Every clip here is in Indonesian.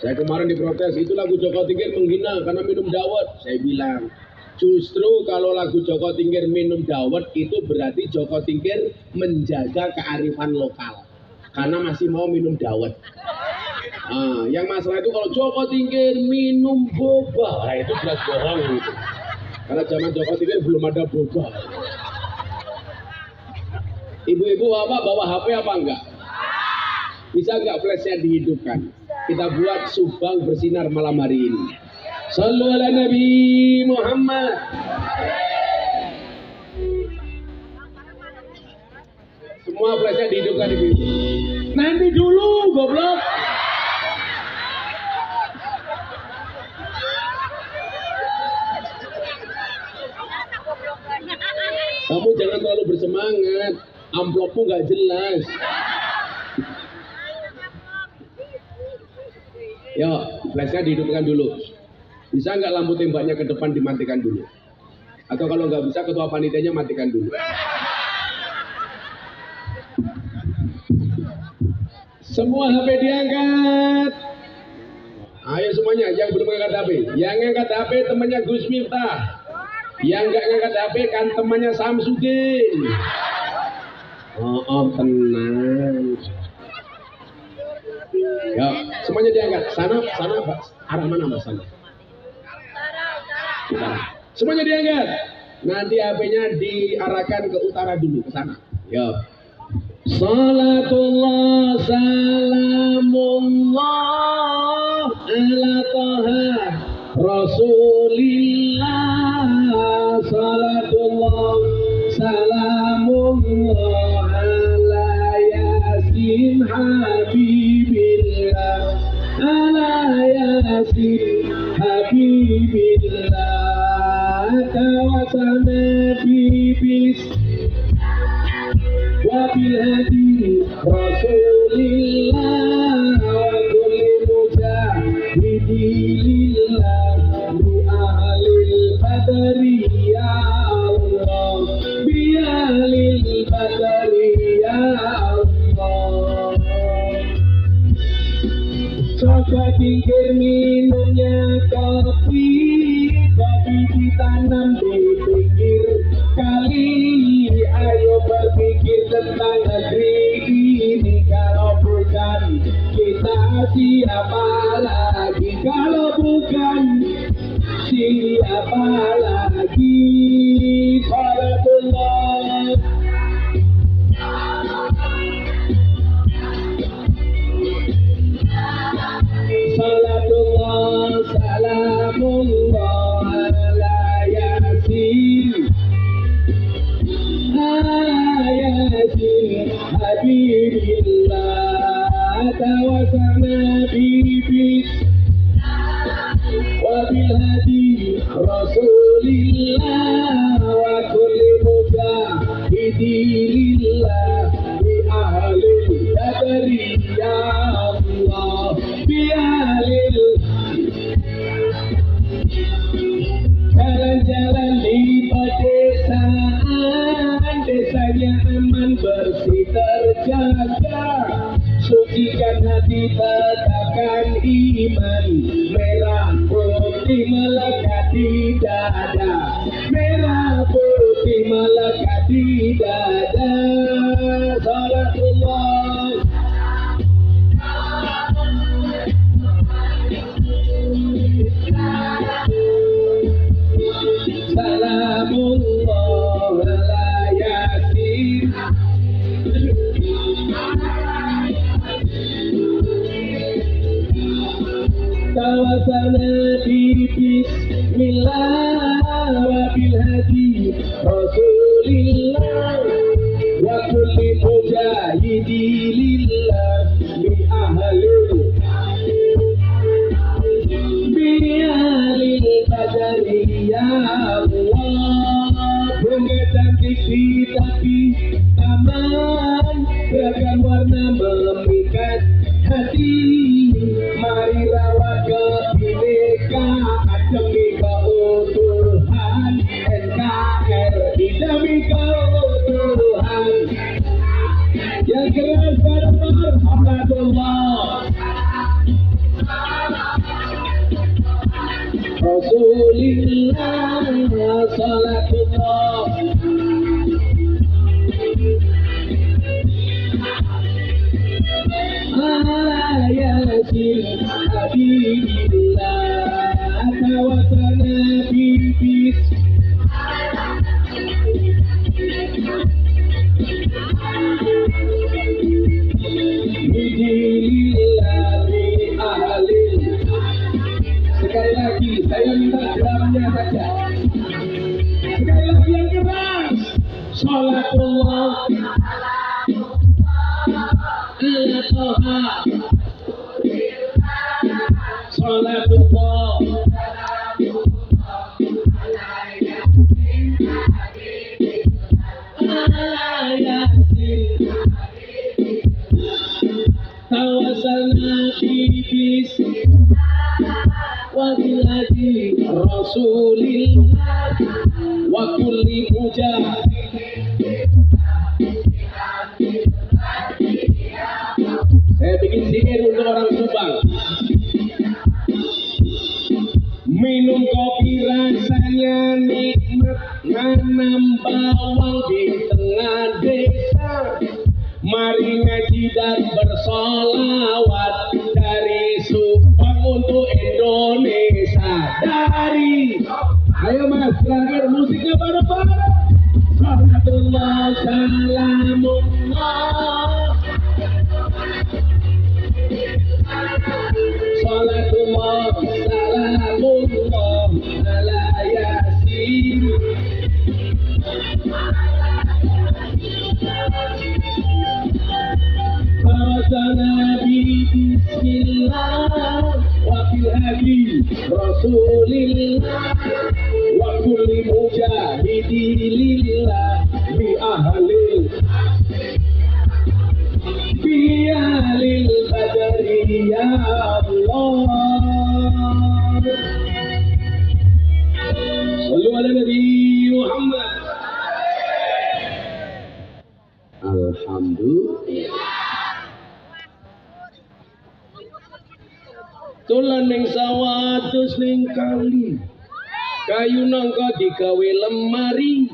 Saya kemarin diprotes, itu lagu Joko Tingkir menghina karena minum dawet. Saya bilang, justru kalau lagu Joko Tingkir minum dawet itu berarti Joko Tingkir menjaga kearifan lokal. Karena masih mau minum dawet. Nah, yang masalah itu kalau Joko Tingkir minum boba, nah itu jelas bohong gitu. Karena zaman Joko Tingkir belum ada boba. Ibu-ibu bawa HP apa enggak? Bisa enggak flashnya dihidupkan? Kita buat subang bersinar malam hari ini. Sallu ala Nabi Muhammad. Semua flashnya dihidupkan ibu. Nanti dulu, goblok. Kamu jangan terlalu bersemangat. Amplopmu nggak jelas. Yo, flashnya dihidupkan dulu. Bisa nggak lampu tembaknya ke depan dimatikan dulu? Atau kalau nggak bisa, ketua panitianya matikan dulu. Semua HP diangkat. Ayo semuanya, yang belum angkat HP. Yang angkat HP temannya Gus Miftah. Yang nggak ngangkat HP kan temannya Samsudin. Oh, tenang. Ya, semuanya diangkat. Sana, Pak. Arah mana Mas sana? Utara. Semuanya diangkat. Nanti HP-nya diarahkan ke utara dulu, ke sana. Ya. Salatullah salamullah ala taha Rasulillah. Salatullah salamullah ala yasin habibillah. Ala yasin habibillah. Tawasana bibis wabil hadi Rasulillah wa kulli mujahidilillah bi ahlil badri ya Allah bi ahlil badri ya Allah. Coba Tingkir minumnya kopi ditanam di pinggir kali. Ayo berpikir tentang negeri ini. Kalau bukan kita siapa lagi? Kalau bukan siapa lagi? Salatullah salatullah salamullah ala yasin ayatin habibillah. Tawasana bibis wabil hadi Rasulillah wa kulli mujahidilillah bi ahlil badri ya Allah bi ahlil. Jalan-jalan di pedesaan, desanya aman bersih terjaga. Sucikan hati, tegakkan iman. Merah putih melekat di dada. Merah putih melekat di dada. Salatullah salamullah ala yasin tawasana bi bismillah wabil hadi Rasulillah wa kulli mujahidilillah bi ahlil bialil badari ya Allah. Bunga cantik tapi aman, beragam warna memikat hati. Mari rawat kebinekaan demi keutuhan NKRI, demi keutuhan Rasulillah salatullah ala yasin habibillah tawasana bibis Bidilillahi ahlil. Sekali lagi saya minta drumnya saja. Sekali lagi yang keras. Salatullah ala toha. Salatullah ala yasin tawasalna bibis wa biladi rasulillah wa kulli mujahid. Saya bikin zikir untuk orang Subang. Minum kopi rasanya nikmat, nanam bawang di tengah desa. Mari ngaji dan bersolawat dari Subang untuk Indonesia. Dari, ayo mas, terakhir musiknya bareng-bareng. Salatullah salamullah. Salatullah salamullah ala yasin. Tawassana bi bismillah wa bil hadi rasulillah wa kulli mujahidin lillah bi ahlil bialil badri ya Allah. Sallu ala Nabi Muhammad. Alhamdulillah. Tulan ning sawah atus ning kali. Kayu nangka digawe lemari.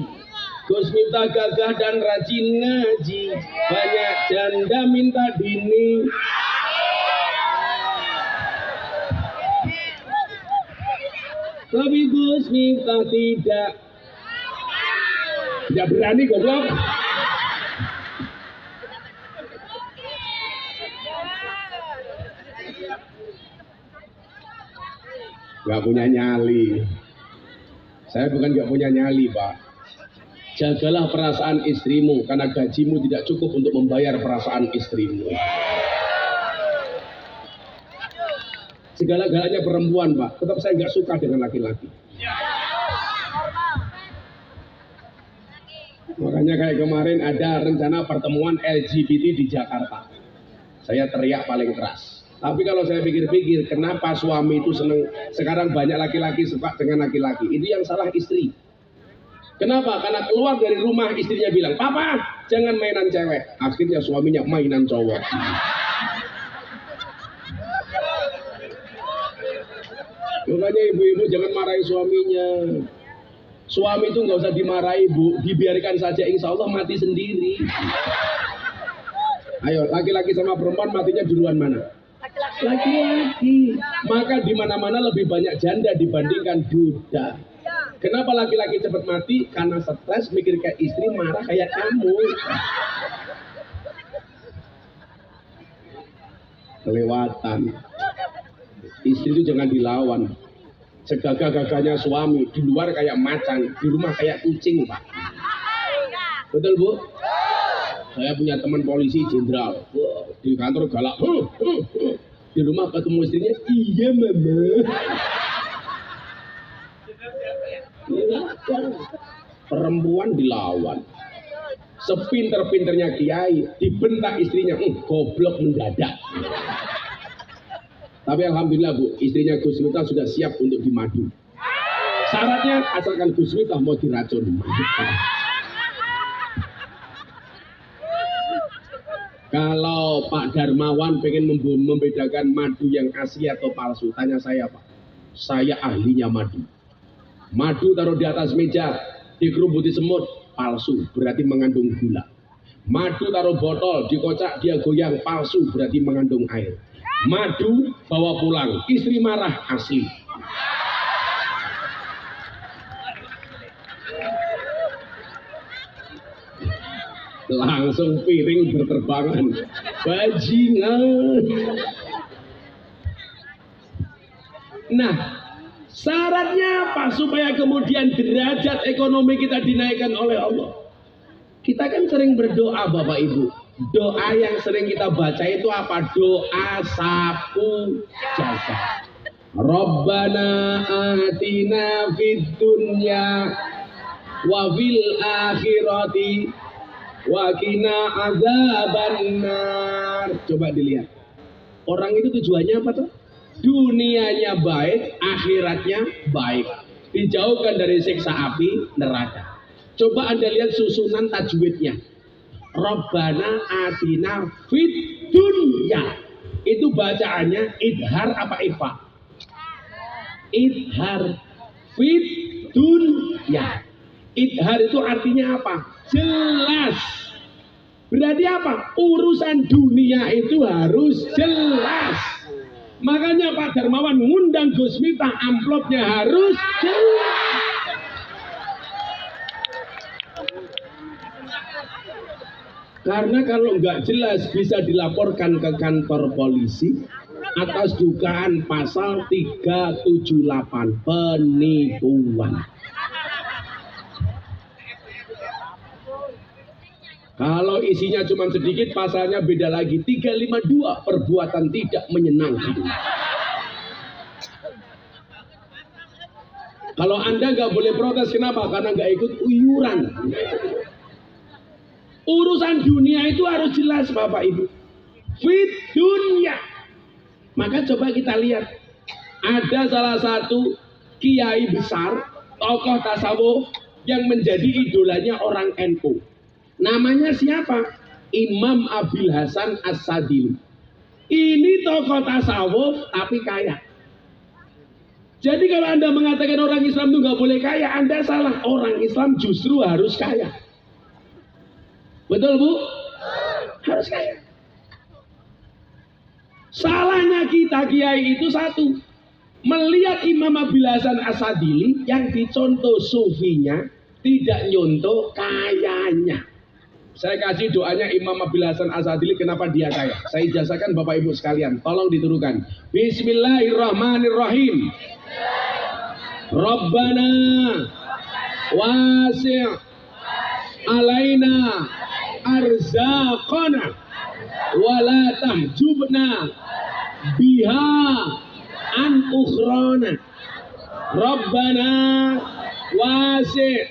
Gus Miftah gagah dan rajin ngaji. Banyak janda minta dini. Tapi Gus Miftah tidak berani goblok. Gak punya nyali. Saya bukan gak punya nyali, Pak. Jagalah perasaan istrimu, karena gajimu tidak cukup untuk membayar perasaan istrimu. Segala-galanya perempuan, Pak. Tetap saya nggak suka dengan laki-laki. Makanya kayak kemarin ada rencana pertemuan LGBT di Jakarta. Saya teriak paling keras. Tapi kalau saya pikir-pikir, kenapa suami itu seneng sekarang banyak laki-laki suka dengan laki-laki? Itu yang salah istri. Kenapa? Karena keluar dari rumah istrinya bilang, "Papa, jangan mainan cewek." Akhirnya suaminya mainan cowok. Makanya ibu-ibu jangan marahi suaminya. Suami itu nggak usah dimarahi, Bu. Dibiarkan saja, insya Allah mati sendiri. Ayo, laki-laki sama perempuan matinya duluan mana? Laki-laki. Maka di mana-mana lebih banyak janda dibandingkan duda. Kenapa laki-laki cepat mati? Karena stres, mikir kayak istri, marah kayak kamu. Kelewatan. Istri itu jangan dilawan. Segagah-gagahnya suami, di luar kayak macan, di rumah kayak kucing, Pak. Betul, Bu? Saya punya teman polisi jenderal, di kantor galak, di rumah ketemu istrinya, iya mama. Perempuan dilawan. Sepinter-pinternya kiai, dibentak istrinya, goblok mendadak. Tapi alhamdulillah, Bu, istrinya Gus Miftah sudah siap untuk dimadu. Syaratnya asalkan Gus Miftah mau diracun. Kalau Pak Darmawan pengen membedakan madu yang asli atau palsu, tanya saya, Pak. saya ahlinya madu. Madu taruh di atas meja, dikerubuti semut, palsu, berarti mengandung gula. Madu taruh botol, dikocak, dia goyang, palsu, berarti mengandung air. Madu bawa pulang, istri marah, asli. Langsung piring berterbangan, bajingan. Nah, syaratnya apa supaya kemudian derajat ekonomi kita dinaikkan oleh Allah? Kita kan sering berdoa Bapak Ibu. Doa yang sering kita baca itu apa? Doa sapu jagat. Rabbana atina fid dunya wa fil akhirati wa qina adzabannar. Coba dilihat. Orang itu tujuannya apa tuh? Dunianya baik, akhiratnya baik. Dijauhkan dari siksa api neraka. Coba Anda lihat susunan tajwidnya. Rabbana atina fid dunya. Itu bacaannya idhar apa ikhfa? Idhar. Fid dunya. Idhar itu artinya apa? Jelas. Berarti apa? Urusan dunia itu harus jelas. Makanya Pak Darmawan ngundang Gus Miftah, amplopnya harus jelas. Karena kalau nggak jelas bisa dilaporkan ke kantor polisi atas dugaan pasal 378 penipuan. Kalau isinya cuma sedikit, pasalnya beda lagi. 352, perbuatan tidak menyenangkan. Kalau Anda nggak boleh protes, kenapa? Karena nggak ikut uyuran. Urusan dunia itu harus jelas Bapak Ibu. Fit dunia. Maka coba kita lihat. Ada salah satu kiai besar, tokoh tasawuf yang menjadi idolanya orang NU. Namanya siapa? Imam Abil Hasan As-Sadili. Ini tokoh tasawuf tapi kaya. Jadi kalau Anda mengatakan orang Islam itu nggak boleh kaya, Anda salah. Orang Islam justru harus kaya. Betul Bu? Harus kaya. Salahnya kita kiai itu satu. Melihat Imam Abil Hasan As-Sadili yang dicontoh sufinya, tidak nyontoh kayanya. Saya kasih doanya Imam Abil Hasan As-Sadili kenapa dia kaya. Saya ijazakan Bapak Ibu sekalian. Tolong diturukan. Bismillahirrahmanirrahim. Rabbana wasi' alaina arzaqana wala tahjubna biha an ukhrana. Rabbana wasi'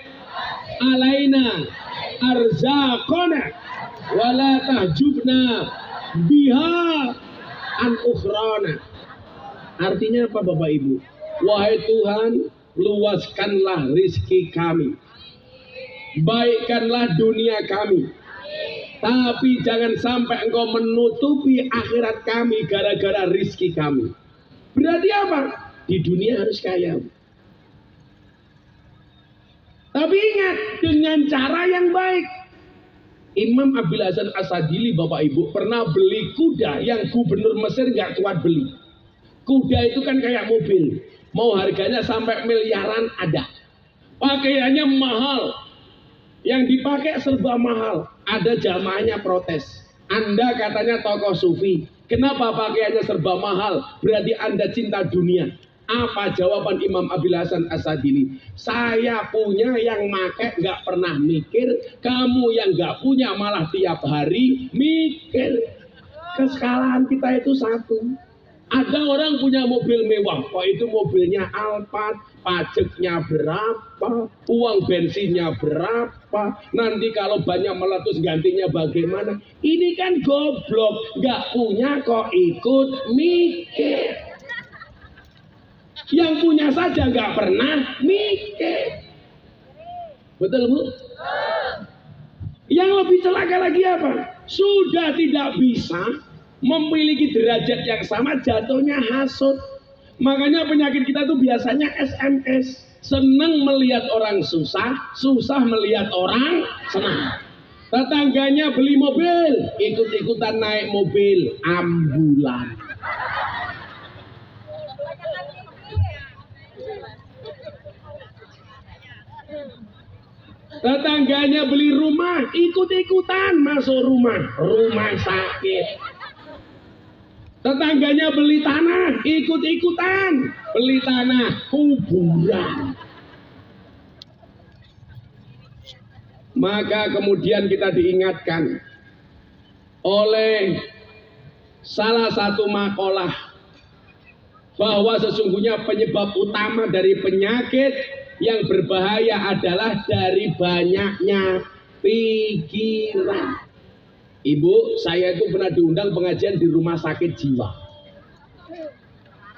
alaina arzaqana wala tahjubna biha an ukhrana. Artinya apa Bapak Ibu? Wahai Tuhan, luaskanlah rizki kami, baikkanlah dunia kami, tapi jangan sampai engkau menutupi akhirat kami gara-gara rizki kami. Berarti apa? Di dunia harus kaya. Tapi ingat, dengan cara yang baik. Imam Abil Hasan As-Sadili Bapak Ibu pernah beli kuda yang gubernur Mesir nggak kuat beli. Kuda itu kan kayak mobil, mau harganya sampai miliaran ada. Pakaiannya mahal, yang dipakai serba mahal. Ada jamaahnya protes. Anda katanya tokoh sufi, kenapa pakaiannya serba mahal? Berarti Anda cinta dunia. Apa jawaban Imam Abil Hasan As-Sadili? Saya punya yang make nggak pernah mikir, kamu yang nggak punya malah tiap hari mikir. Kesalahan kita itu satu. Ada orang punya mobil mewah, kok itu mobilnya Alphard, pajaknya berapa, uang bensinnya berapa, nanti kalau banyak meletus gantinya bagaimana? Ini kan goblok, nggak punya kok ikut mikir. Yang punya saja nggak pernah mikir. Betul Bu? Yang lebih celaka lagi apa? Sudah tidak bisa memiliki derajat yang sama, jatuhnya hasut. Makanya penyakit kita tuh biasanya SMS. Seneng melihat orang susah, susah melihat orang senang. Tetangganya beli mobil, ikut-ikutan naik mobil ambulan. Tetangganya beli rumah, ikut-ikutan masuk rumah sakit. Tetangganya beli tanah, ikut-ikutan beli tanah, kuburan. Maka kemudian kita diingatkan oleh salah satu makalah bahwa sesungguhnya penyebab utama dari penyakit yang berbahaya adalah dari banyaknya pikiran. Ibu, saya itu pernah diundang pengajian di rumah sakit jiwa.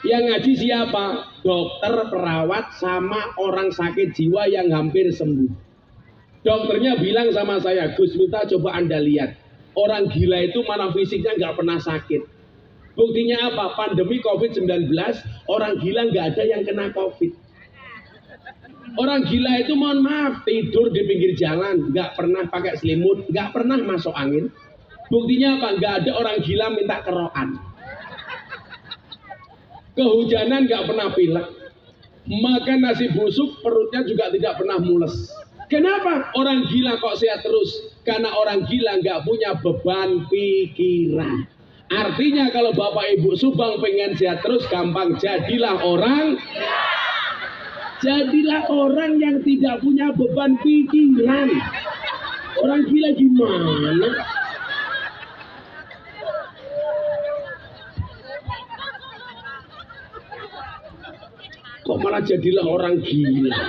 Yang ngaji siapa? Dokter, perawat, sama orang sakit jiwa yang hampir sembuh. Dokternya bilang sama saya, Gus Miftah coba Anda lihat. Orang gila itu mana fisiknya nggak pernah sakit. Buktinya apa? Pandemi COVID-19, orang gila nggak ada yang kena COVID. Orang gila itu mohon maaf, tidur di pinggir jalan, nggak pernah pakai selimut, nggak pernah masuk angin. Buktinya apa? Nggak ada orang gila minta kerokan. Kehujanan nggak pernah pilek. Makan nasi busuk, perutnya juga tidak pernah mules. Kenapa? Orang gila kok sehat terus? Karena orang gila nggak punya beban pikiran. Artinya kalau Bapak Ibu Subang pengen sehat terus, gampang, jadilah orang. Jadilah orang yang tidak punya beban pikiran. Orang gila gimana? Kok malah jadilah orang gila?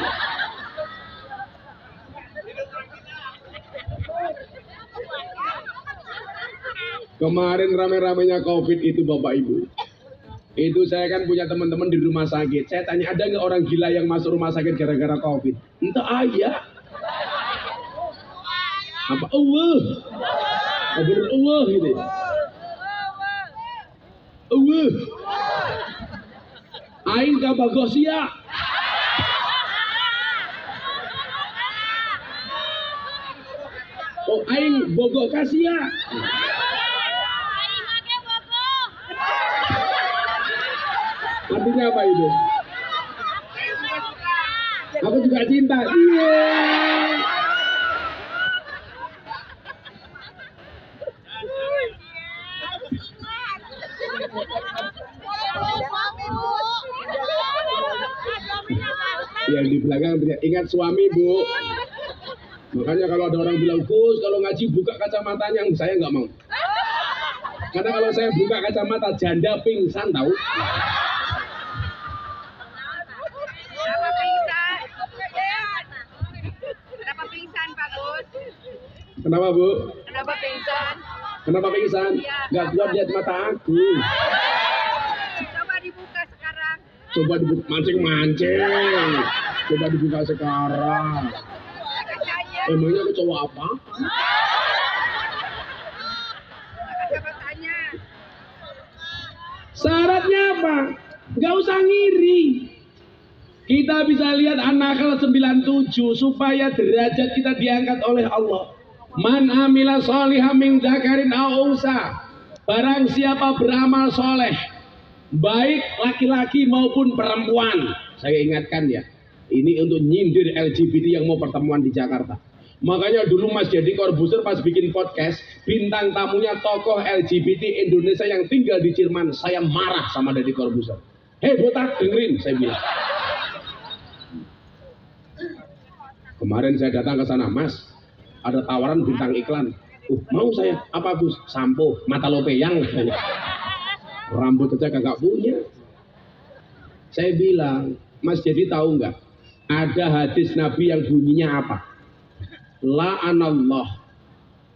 Kemarin rame-ramenya COVID itu Bapak Ibu. Itu saya kan punya teman-teman di rumah sakit. Saya tanya, ada nggak orang gila yang masuk rumah sakit gara-gara COVID? Entah ayah. Apa? Gitu. Aing gak bagus ya. Oh, aing bogok kasih ya. Artinya apa itu? Aku juga cinta. Iya. Yang di belakang ingat suami, Bu. Makanya kalau ada orang bilang, Gus, kalau ngaji buka kacamatanya, saya nggak mau. Karena kalau saya buka kacamata, janda pingsan tahu. Kenapa pingsan, Pak Gus? Kenapa, Bu? Kenapa pingsan? Kenapa pingsan? Nggak kuat lihat mata aku. Coba dibuka sekarang. Coba dibuka, mancing-mancing. Coba dibuka sekarang. Kacanya. Emangnya aku cowok apa? Kacamatanya. Syaratnya apa? Nggak usah ngiri. Kita bisa lihat An-Nahl 97 supaya derajat kita diangkat oleh Allah. Man amila sholihan min dzakarin aw unsa. Barang siapa beramal soleh, baik laki-laki maupun perempuan. Saya ingatkan ya, ini untuk nyindir LGBT yang mau pertemuan di Jakarta. Makanya dulu Mas Deddy Corbuzier pas bikin podcast, bintang tamunya tokoh LGBT Indonesia yang tinggal di Jerman. Saya marah sama Deddy Corbuzier. Hei botak, dengerin, saya bilang. Kemarin saya datang ke sana, Mas, ada tawaran bintang iklan. Mau saya, apa Gus? Sampo, mata lo peyang. Rambut aja kagak punya. Saya bilang, Mas jadi tahu nggak? Ada hadis Nabi yang bunyinya apa? La'anallah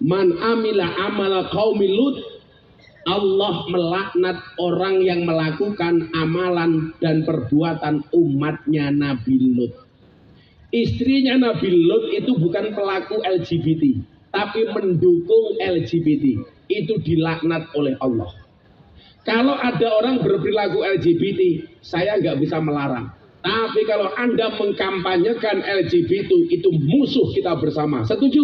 man amila amala qaumi Lut. Allah melaknat orang yang melakukan amalan dan perbuatan umatnya Nabi Lut. Istrinya Nabi Lut itu bukan pelaku LGBT, tapi mendukung LGBT. Itu dilaknat oleh Allah. Kalau ada orang berperilaku LGBT, saya nggak bisa melarang. Tapi kalau Anda mengkampanyekan LGBT itu musuh kita bersama. Setuju?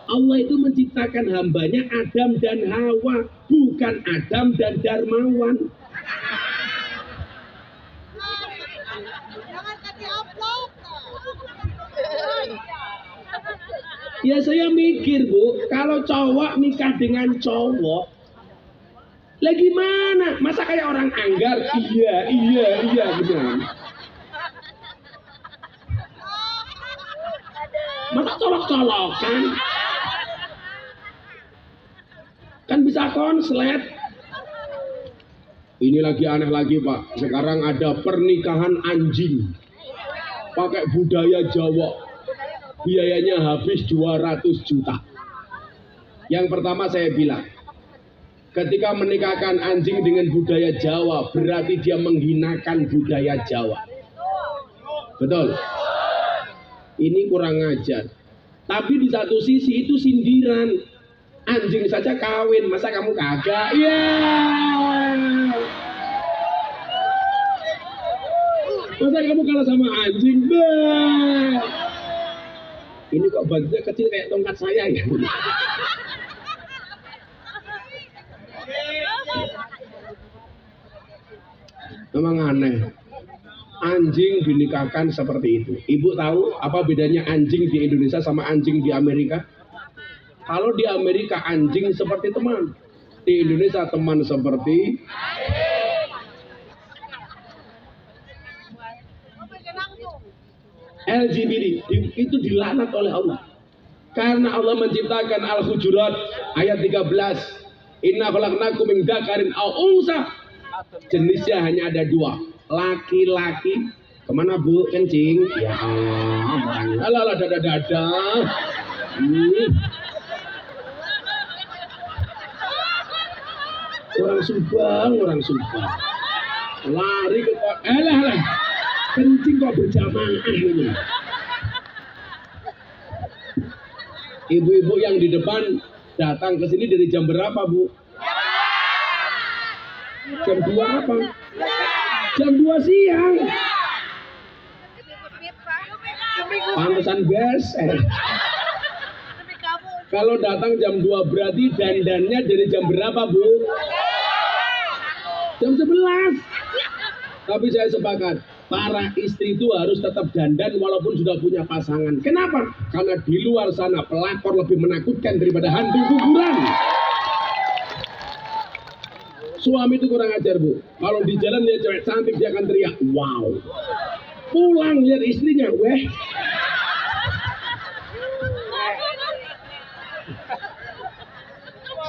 Allah itu menciptakan hambanya Adam dan Hawa, bukan Adam dan Darmawan. Ya saya mikir Bu, kalau cowok nikah dengan cowok, lah gimana? Masa kayak orang anggar? Iya benar. Masa colok-colokan? Kan bisa konslet. Ini lagi aneh lagi Pak. Sekarang ada pernikahan anjing pakai budaya Jawa. Biayanya habis 200 juta. Yang pertama saya bilang, ketika menikahkan anjing dengan budaya Jawa, berarti dia menghinakan budaya Jawa. Betul? Ini kurang ajar. Tapi di satu sisi itu sindiran. Anjing saja kawin, masa kamu kagak? Ya. Masa kamu kalah sama anjing? Bah. Ini kok bajunya kecil kayak tongkat saya ya? Memang aneh. Anjing dinikahkan seperti itu. Ibu tahu apa bedanya anjing di Indonesia sama anjing di Amerika? Kalau di Amerika anjing seperti teman, di Indonesia teman seperti LGBT. Itu dilaknat oleh Allah. Karena Allah menciptakan Al-Hujurat ayat 13. Inna khalaqnakum min dzakarin aw unsa. Jenisnya hanya ada dua, laki-laki. Kemana Bu? Kencing? Ya Allah. Alah dada. Orang Subang. Lari ke lah. Kencing kok berjamaah ini. Ibu-ibu yang di depan datang ke sini dari jam berapa Bu? Jam 2 apa? Jam 2 siang. Pantesan beser. Kalau datang jam 2 berarti dandannya dari jam berapa Bu? Jam 11. Tapi saya sepakat, para istri itu harus tetap dandan walaupun sudah punya pasangan. Kenapa? Karena di luar sana pelakor lebih menakutkan daripada hantu kuburan. Suami itu kurang ajar Bu. Kalau di jalan lihat cewek cantik dia akan teriak, wow. Pulang lihat istrinya, weh.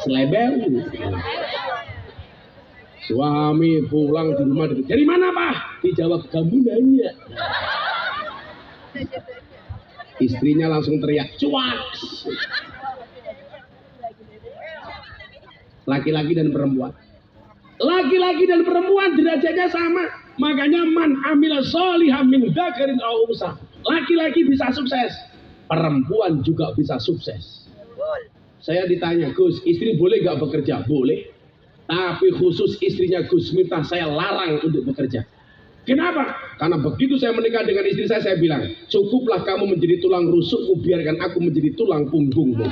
Selebel. Suami pulang di rumah dari mana Pak? Dijawab kamu nanya. Istrinya langsung teriak, cuak. Laki-laki dan perempuan. Laki-laki dan perempuan derajatnya sama. Makanya man amila sholihan min dzakarin aw unsa. Laki-laki bisa sukses, perempuan juga bisa sukses. Saya ditanya, Gus, istri boleh gak bekerja? Boleh. Tapi khusus istrinya Gus Miftah saya larang untuk bekerja. Kenapa? Karena begitu saya menikah dengan istri saya bilang, cukuplah kamu menjadi tulang rusukku, biarkan aku menjadi tulang punggungmu.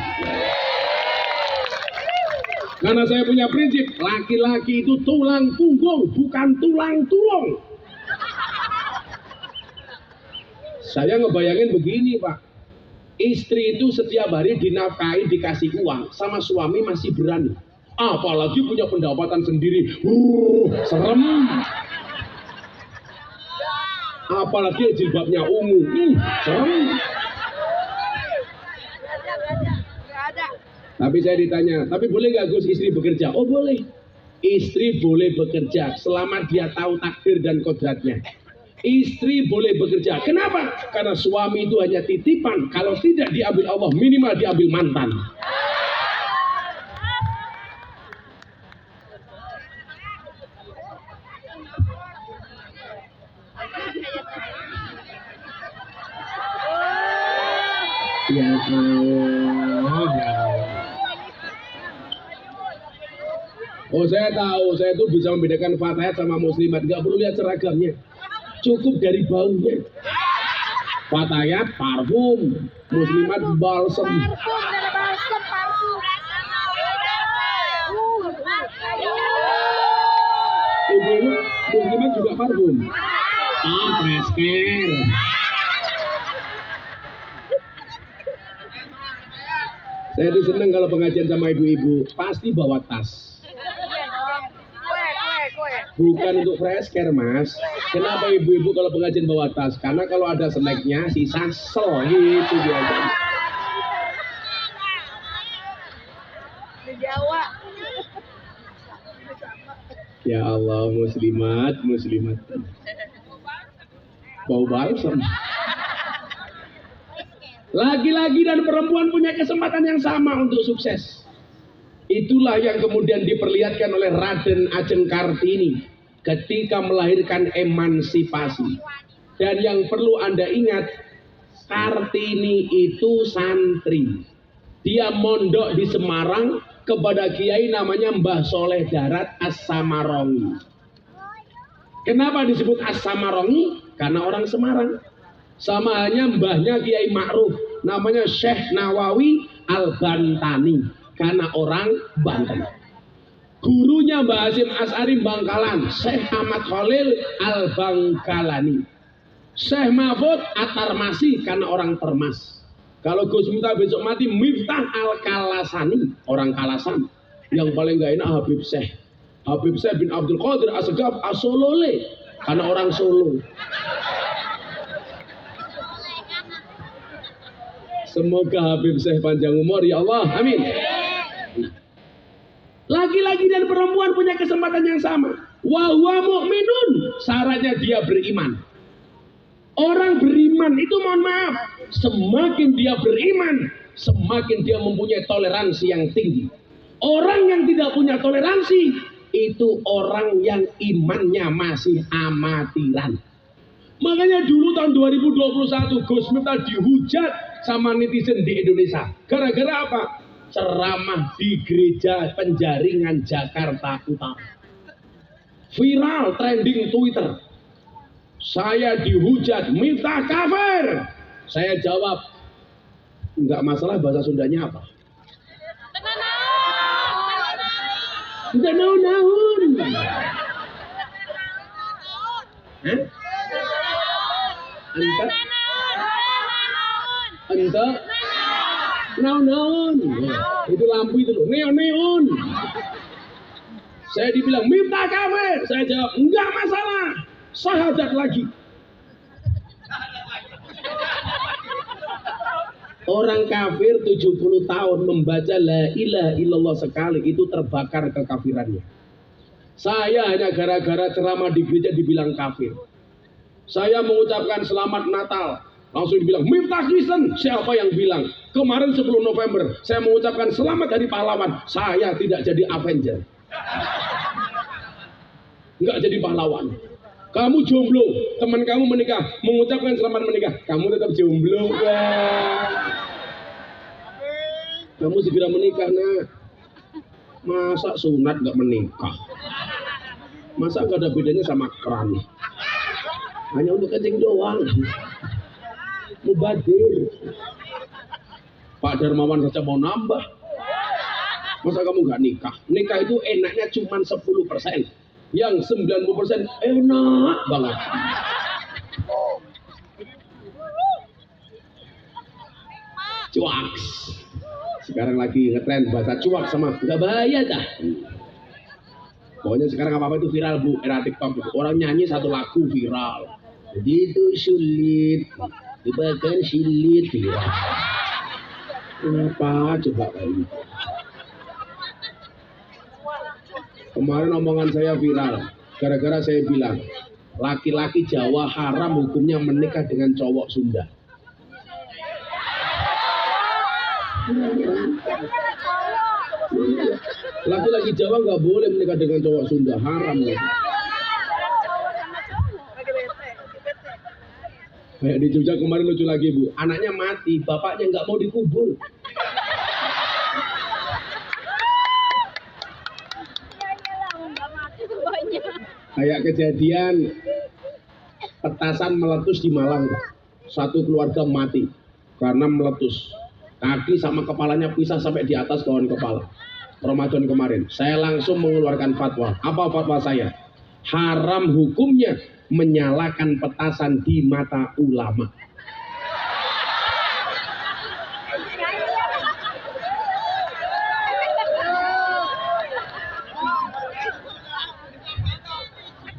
Karena saya punya prinsip, laki-laki itu tulang punggung, bukan tulang tulung. Saya ngebayangin begini Pak, istri itu setiap hari dinafkahi, dikasih uang, sama suami masih berani. Apalagi punya pendapatan sendiri, serem. Apalagi jilbabnya ungu, serem. Tapi saya ditanya, tapi boleh nggak Gus istri bekerja? Oh boleh. Istri boleh bekerja selama dia tahu takdir dan kodratnya. Istri boleh bekerja. Kenapa? Karena suami itu hanya titipan. Kalau tidak diambil Allah, minimal diambil mantan. Ya Allah, ya Allah. Oh saya tahu, saya tuh bisa membedakan fatayat sama muslimat, nggak perlu lihat seragamnya, cukup dari baunya. Fatayat parfum, muslimat balsem. Parfum, ada balsam parfum. Ibu muslimat juga parfum. Ah, fresker. Saya tuh seneng kalau pengajian sama ibu-ibu, pasti bawa tas. Bukan untuk fresker mas. Kenapa ibu-ibu kalau pengajian bawa tas? Karena kalau ada snacknya sisa sel gitu biasa. Di Jawa. Ya Allah, muslimat. Bau balsam. Laki-laki dan perempuan punya kesempatan yang sama untuk sukses. Itulah yang kemudian diperlihatkan oleh Raden Ajeng Kartini ketika melahirkan emansipasi. Dan yang perlu Anda ingat, Kartini itu santri. Dia mondok di Semarang kepada kiai namanya Mbah Soleh Darat As-Samarongi. Kenapa disebut As-Samarongi? Karena orang Semarang. Sama halnya mbahnya Kiai Ma'ruf, namanya Syekh Nawawi Al-Bantani, karena orang Banten. Gurunya Mbah Hasyim Asy'ari Bangkalan, Syekh Ahmad Khalil Al-Bangkalani. Syekh Mahfud At-Tarmasi, karena orang Termas. Kalau Gus Miftah besok mati, Miftah Al-Kalasani, orang Kalasan. Yang paling gak enak Habib Syekh. Habib Syekh bin Abdul Qadir As-Segaf As-Solole, karena orang Solo. Semoga Habib Syekh panjang umur ya Allah, amin. Laki-laki dan perempuan punya kesempatan yang sama. Wa huwa mu'minun, syaratnya dia beriman. Orang beriman itu mohon maaf, semakin dia beriman, semakin dia mempunyai toleransi yang tinggi. Orang yang tidak punya toleransi itu orang yang imannya masih amatiran. Makanya dulu tahun 2021 Gus Miftah dihujat sama netizen di Indonesia. Gara-gara apa? Ceramah di gereja Penjaringan Jakarta Utara. Viral trending Twitter. Saya dihujat, Miftah kafir. Saya jawab, enggak masalah bahasa Sundanya apa? Enggak naun-naun. Hah? Ente naon-naon. Itu lampu itu loh, neon-neon. Saya dibilang Miftah kafir. Saya jawab enggak masalah, syahadat lagi. Orang kafir 70 tahun membaca la ilaha illallah sekali itu terbakar kekafirannya. Saya hanya gara-gara ceramah di gereja dibilang kafir. Saya mengucapkan selamat Natal, langsung dibilang Miftah Kristen. Siapa yang bilang? Kemarin 10 November saya mengucapkan selamat hari pahlawan. Saya tidak jadi Avenger, nggak jadi pahlawan. Kamu jomblo, teman kamu menikah, mengucapkan selamat menikah, kamu tetap jomblo. Kamu segera menikah nak. Masa sunat nggak menikah? Masa nggak ada bedanya sama keran? Hanya untuk kencing doang. Mubadir. Pak Darmawan saja mau nambah. Masa kamu nggak nikah? Nikah itu enaknya cuma 10%. Yang 90% enak banget. Cuaks. Sekarang lagi ngetren bahasa cuak sama nggak bahaya dah. Pokoknya sekarang apa-apa itu viral bu, era TikTok gitu. Orang nyanyi satu lagu viral. Jadi itu sulit, bahkan silit viral. Kenapa coba kayak gitu? Kemarin omongan saya viral, gara-gara saya bilang laki-laki Jawa haram hukumnya menikah dengan cowok Sunda. Laki-laki Jawa nggak boleh menikah dengan cowok Sunda, haram ya. Kayak di Jogja kemarin lucu lagi bu, anaknya mati, bapaknya nggak mau dikubur. Kayak kejadian petasan meletus di Malang. Satu keluarga mati karena meletus. Kaki sama kepalanya pisah sampai di atas pohon kepala. Ramadan kemarin, saya langsung mengeluarkan fatwa. Apa fatwa saya? Haram hukumnya menyalakan petasan di mata ulama.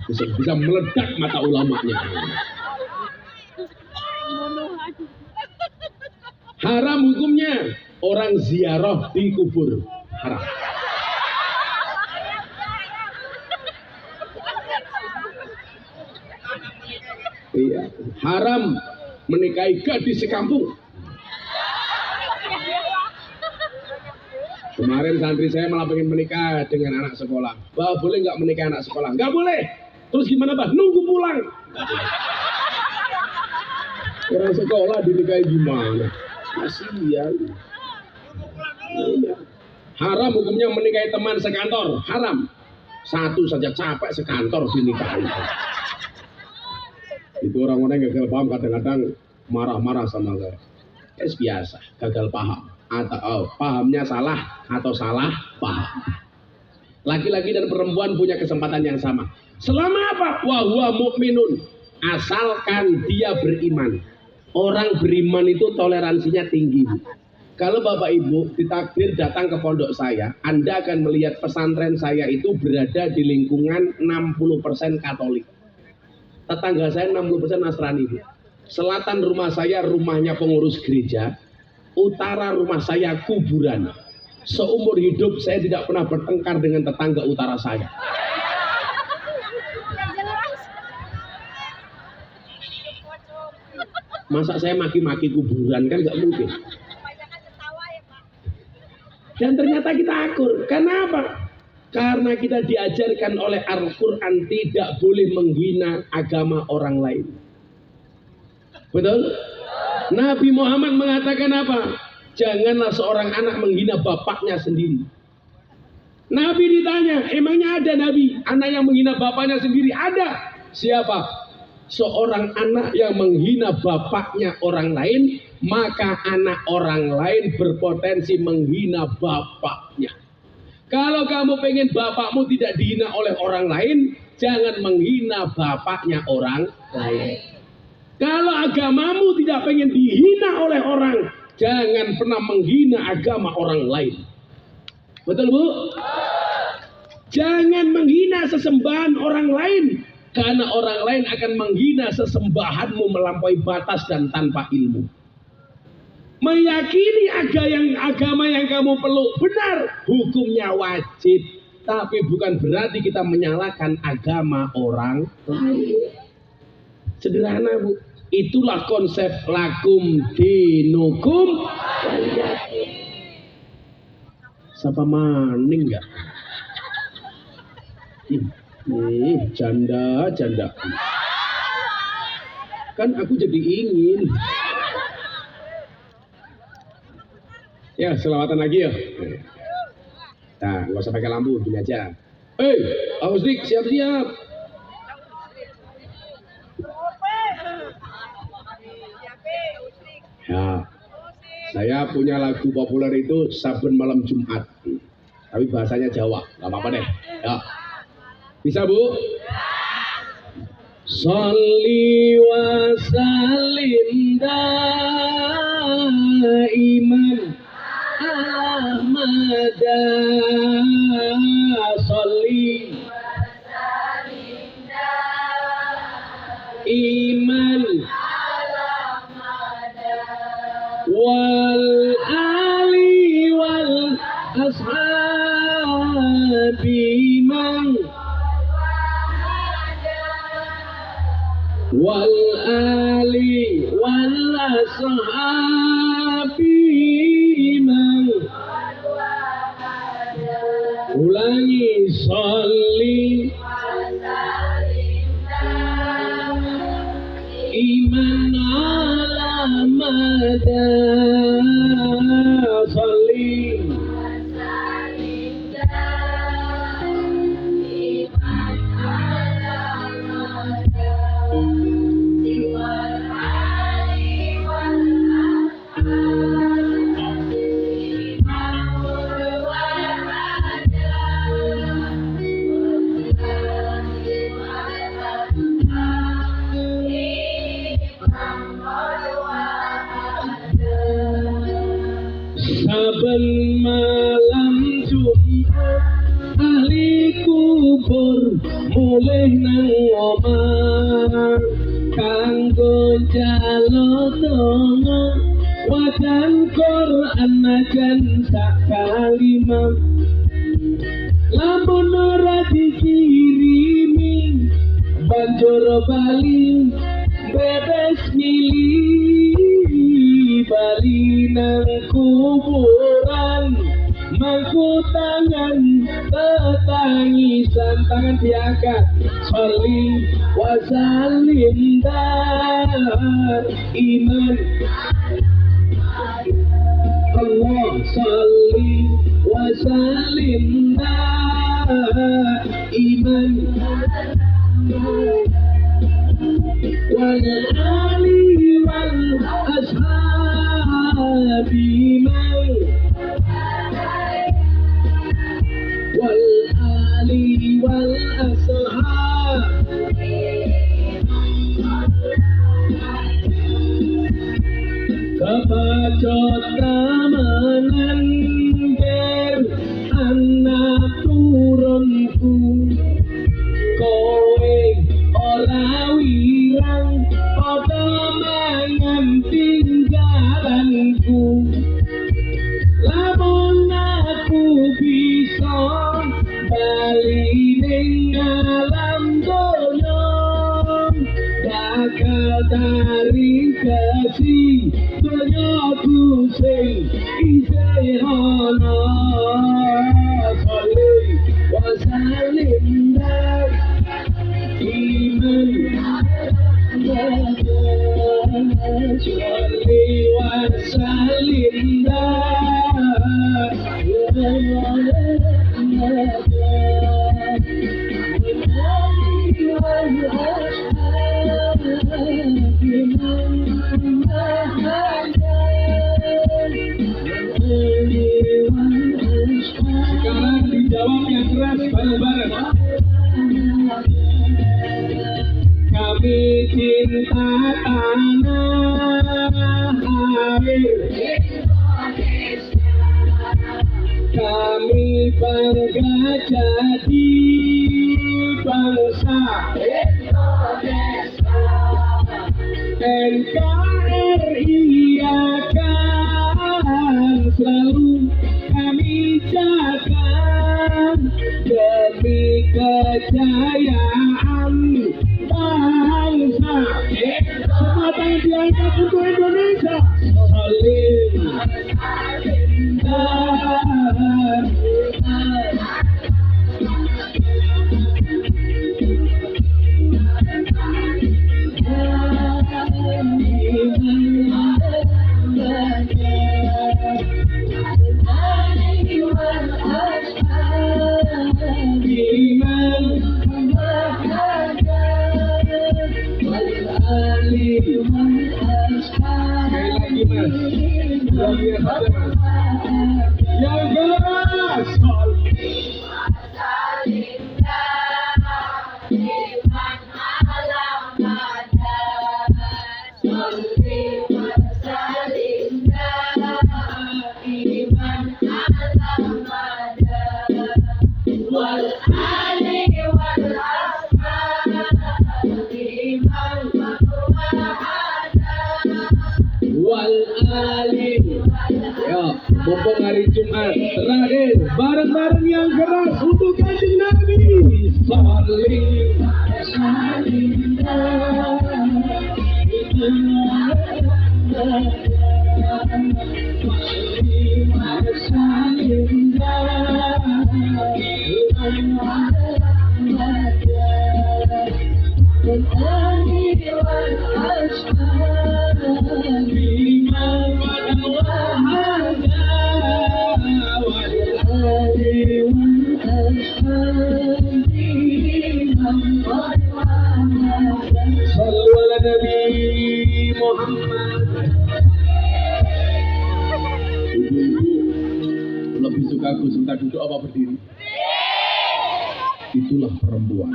Bisa meledak mata ulamanya. Haram hukumnya orang ziarah di kubur. Haram. Iya, haram menikahi gadis sekampung. Kemarin santri saya malah pengen menikah dengan anak sekolah. Bah, boleh nggak menikah anak sekolah? Nggak boleh. Terus gimana, bah? Nunggu pulang. Orang sekolah dinikahi gimana? Kasihan. Iya. Haram hukumnya menikahi teman sekantor. Haram. Satu saja capek sekantor dinikahi. Itu orang-orang yang gagal paham kadang-kadang marah-marah sama saya. Biasa, gagal paham. Atau pahamnya salah atau salah paham. Laki-laki dan perempuan punya kesempatan yang sama. Selama apa? Wa huwa mu'minun. Asalkan dia beriman. Orang beriman itu toleransinya tinggi. Kalau Bapak Ibu ditakdir datang ke pondok saya, Anda akan melihat pesantren saya itu berada di lingkungan 60% Katolik. Tetangga saya 60% Nasrani. Selatan rumah saya rumahnya pengurus gereja. Utara rumah saya kuburan. Seumur hidup saya tidak pernah bertengkar dengan tetangga utara saya. Masa saya maki-maki kuburan, kan nggak mungkin. Dan ternyata kita akur. Kenapa? Karena kita diajarkan oleh Al-Quran tidak boleh menghina agama orang lain. Betul? Nabi Muhammad mengatakan apa? Janganlah seorang anak menghina bapaknya sendiri. Nabi ditanya, emangnya ada Nabi anak yang menghina bapaknya sendiri? Ada. Siapa? Seorang anak yang menghina bapaknya orang lain, maka anak orang lain berpotensi menghina bapaknya. Kalau kamu pengen bapakmu tidak dihina oleh orang lain, jangan menghina bapaknya orang lain. Kalau agamamu tidak pengen dihina oleh orang, jangan pernah menghina agama orang lain. Betul, Bu? Jangan menghina sesembahan orang lain, karena orang lain akan menghina sesembahanmu melampaui batas dan tanpa ilmu. Meyakini agama yang kamu peluk benar, hukumnya wajib. Tapi bukan berarti kita menyalahkan agama orang lain. Sederhana, Bu. Itulah konsep lakum dinukum. Siapa maning nggak? Janda. Kan aku jadi ingin. Ya, selawatan lagi ya. Nah, nggak usah pakai lampu, gini aja. Ausdik, siap-siap. Ya, saya punya lagu populer itu Saben Malam Jumat. Tapi bahasanya Jawa, nggak apa-apa deh. Ya. Bisa, Bu? Sholli wa sallim daiman Ahmada Sholli iman wal ali wal ashabi man wal ali wal ashabi man. Ulangi, sholli iman ala mada sholli nang omah kanggo jalotong wajan Quran najan sak kalimah lamun ora dikirimi banjur bali bedes milih bali nang kuburan mangku tangan tetangisan tangan diangkat sholli wasallim dar iman Allah sholli wasallim dar iman wal ali wal ashabi man wal ali wal ashab kebacot tamanan ger anak turunku kowe ora wirang padha mangan tinggalanku lamun aku bisa bali ning alam donya bakal tarik kasih donyaku sing isih ana sholli wasallim dar iman sholli wasallim dar sekarang dijawab yang keras bareng-bareng. Kami cinta tanah air, kami bangga jadi bangsa NKRI akan selalu kami jaga demi kejayaan bangsa. Semua tangan diangkat untuk Indonesia. Salim dan yang keras. Mumpung hari Jumat terakhir bareng-bareng yang keras untuk Kanjeng Nabi. Saling lebih suka Gus Miftah duduk apa berdiri? Itulah perempuan.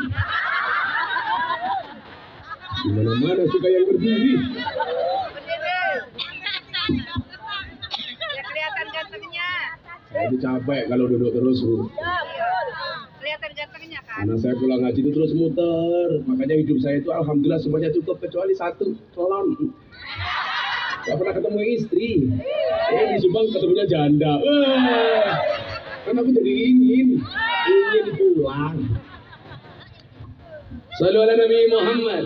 Di mana-mana suka yang berdiri. Ya kelihatan gantengnya. Saya itu capek kalau duduk terus, Bu. Kelihatan gantengnya, Kak. Karena saya pulang ngaji itu terus muter, makanya hidup saya itu alhamdulillah semuanya cukup kecuali satu, kelon. Gak pernah ketemu istri. Di Subang ketemunya janda. Kan aku jadi ingin pulang. Shallallahu ala Nabi Muhammad.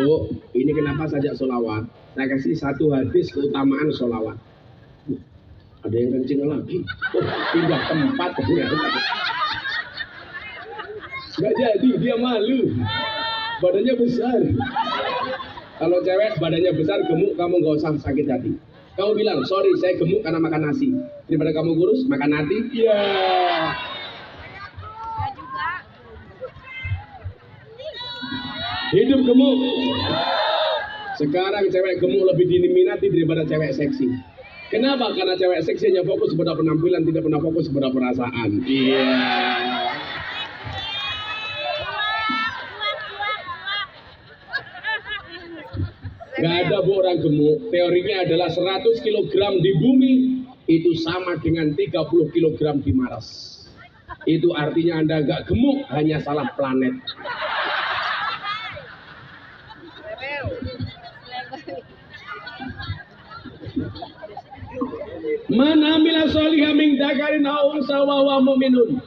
Bu, ini kenapa sajak sholawat? Saya kasih satu hadis keutamaan sholawat. Ada yang kencing lagi. Pindah tempat. Nggak jadi, dia malu. Badannya besar. Kalau cewek badannya besar, gemuk, kamu nggak usah sakit hati. Kamu bilang, sorry saya gemuk karena makan nasi. Daripada kamu kurus, makan hati. Iya. Hidup gemuk. Sekarang cewek gemuk lebih diminati daripada cewek seksi. Kenapa? Karena cewek seksi hanya fokus pada penampilan, tidak pernah fokus pada perasaan. Iya. Gak ada bu orang gemuk. Teorinya adalah 100 kg di bumi itu sama dengan 30 kg di Mars. Itu artinya Anda gak gemuk, hanya salah planet. Man amila sholihan min dzakarin aw unsa wa huwa mu'minun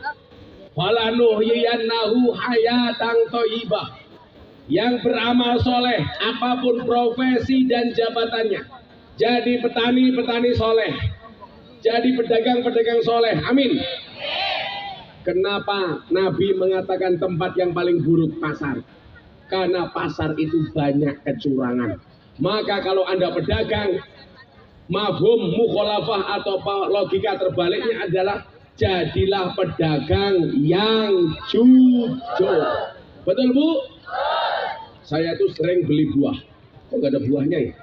falanuhyiyannahu hayatan thayyibah. Yang beramal soleh, apapun profesi dan jabatannya, jadi petani soleh, jadi pedagang soleh, amin. Kenapa Nabi mengatakan tempat yang paling buruk pasar? Karena pasar itu banyak kecurangan. Maka kalau Anda pedagang, mafhum mukhalafah atau logika terbaliknya adalah jadilah pedagang yang jujur. Betul Bu? Saya tuh sering beli buah. Kok gak ada buahnya ya?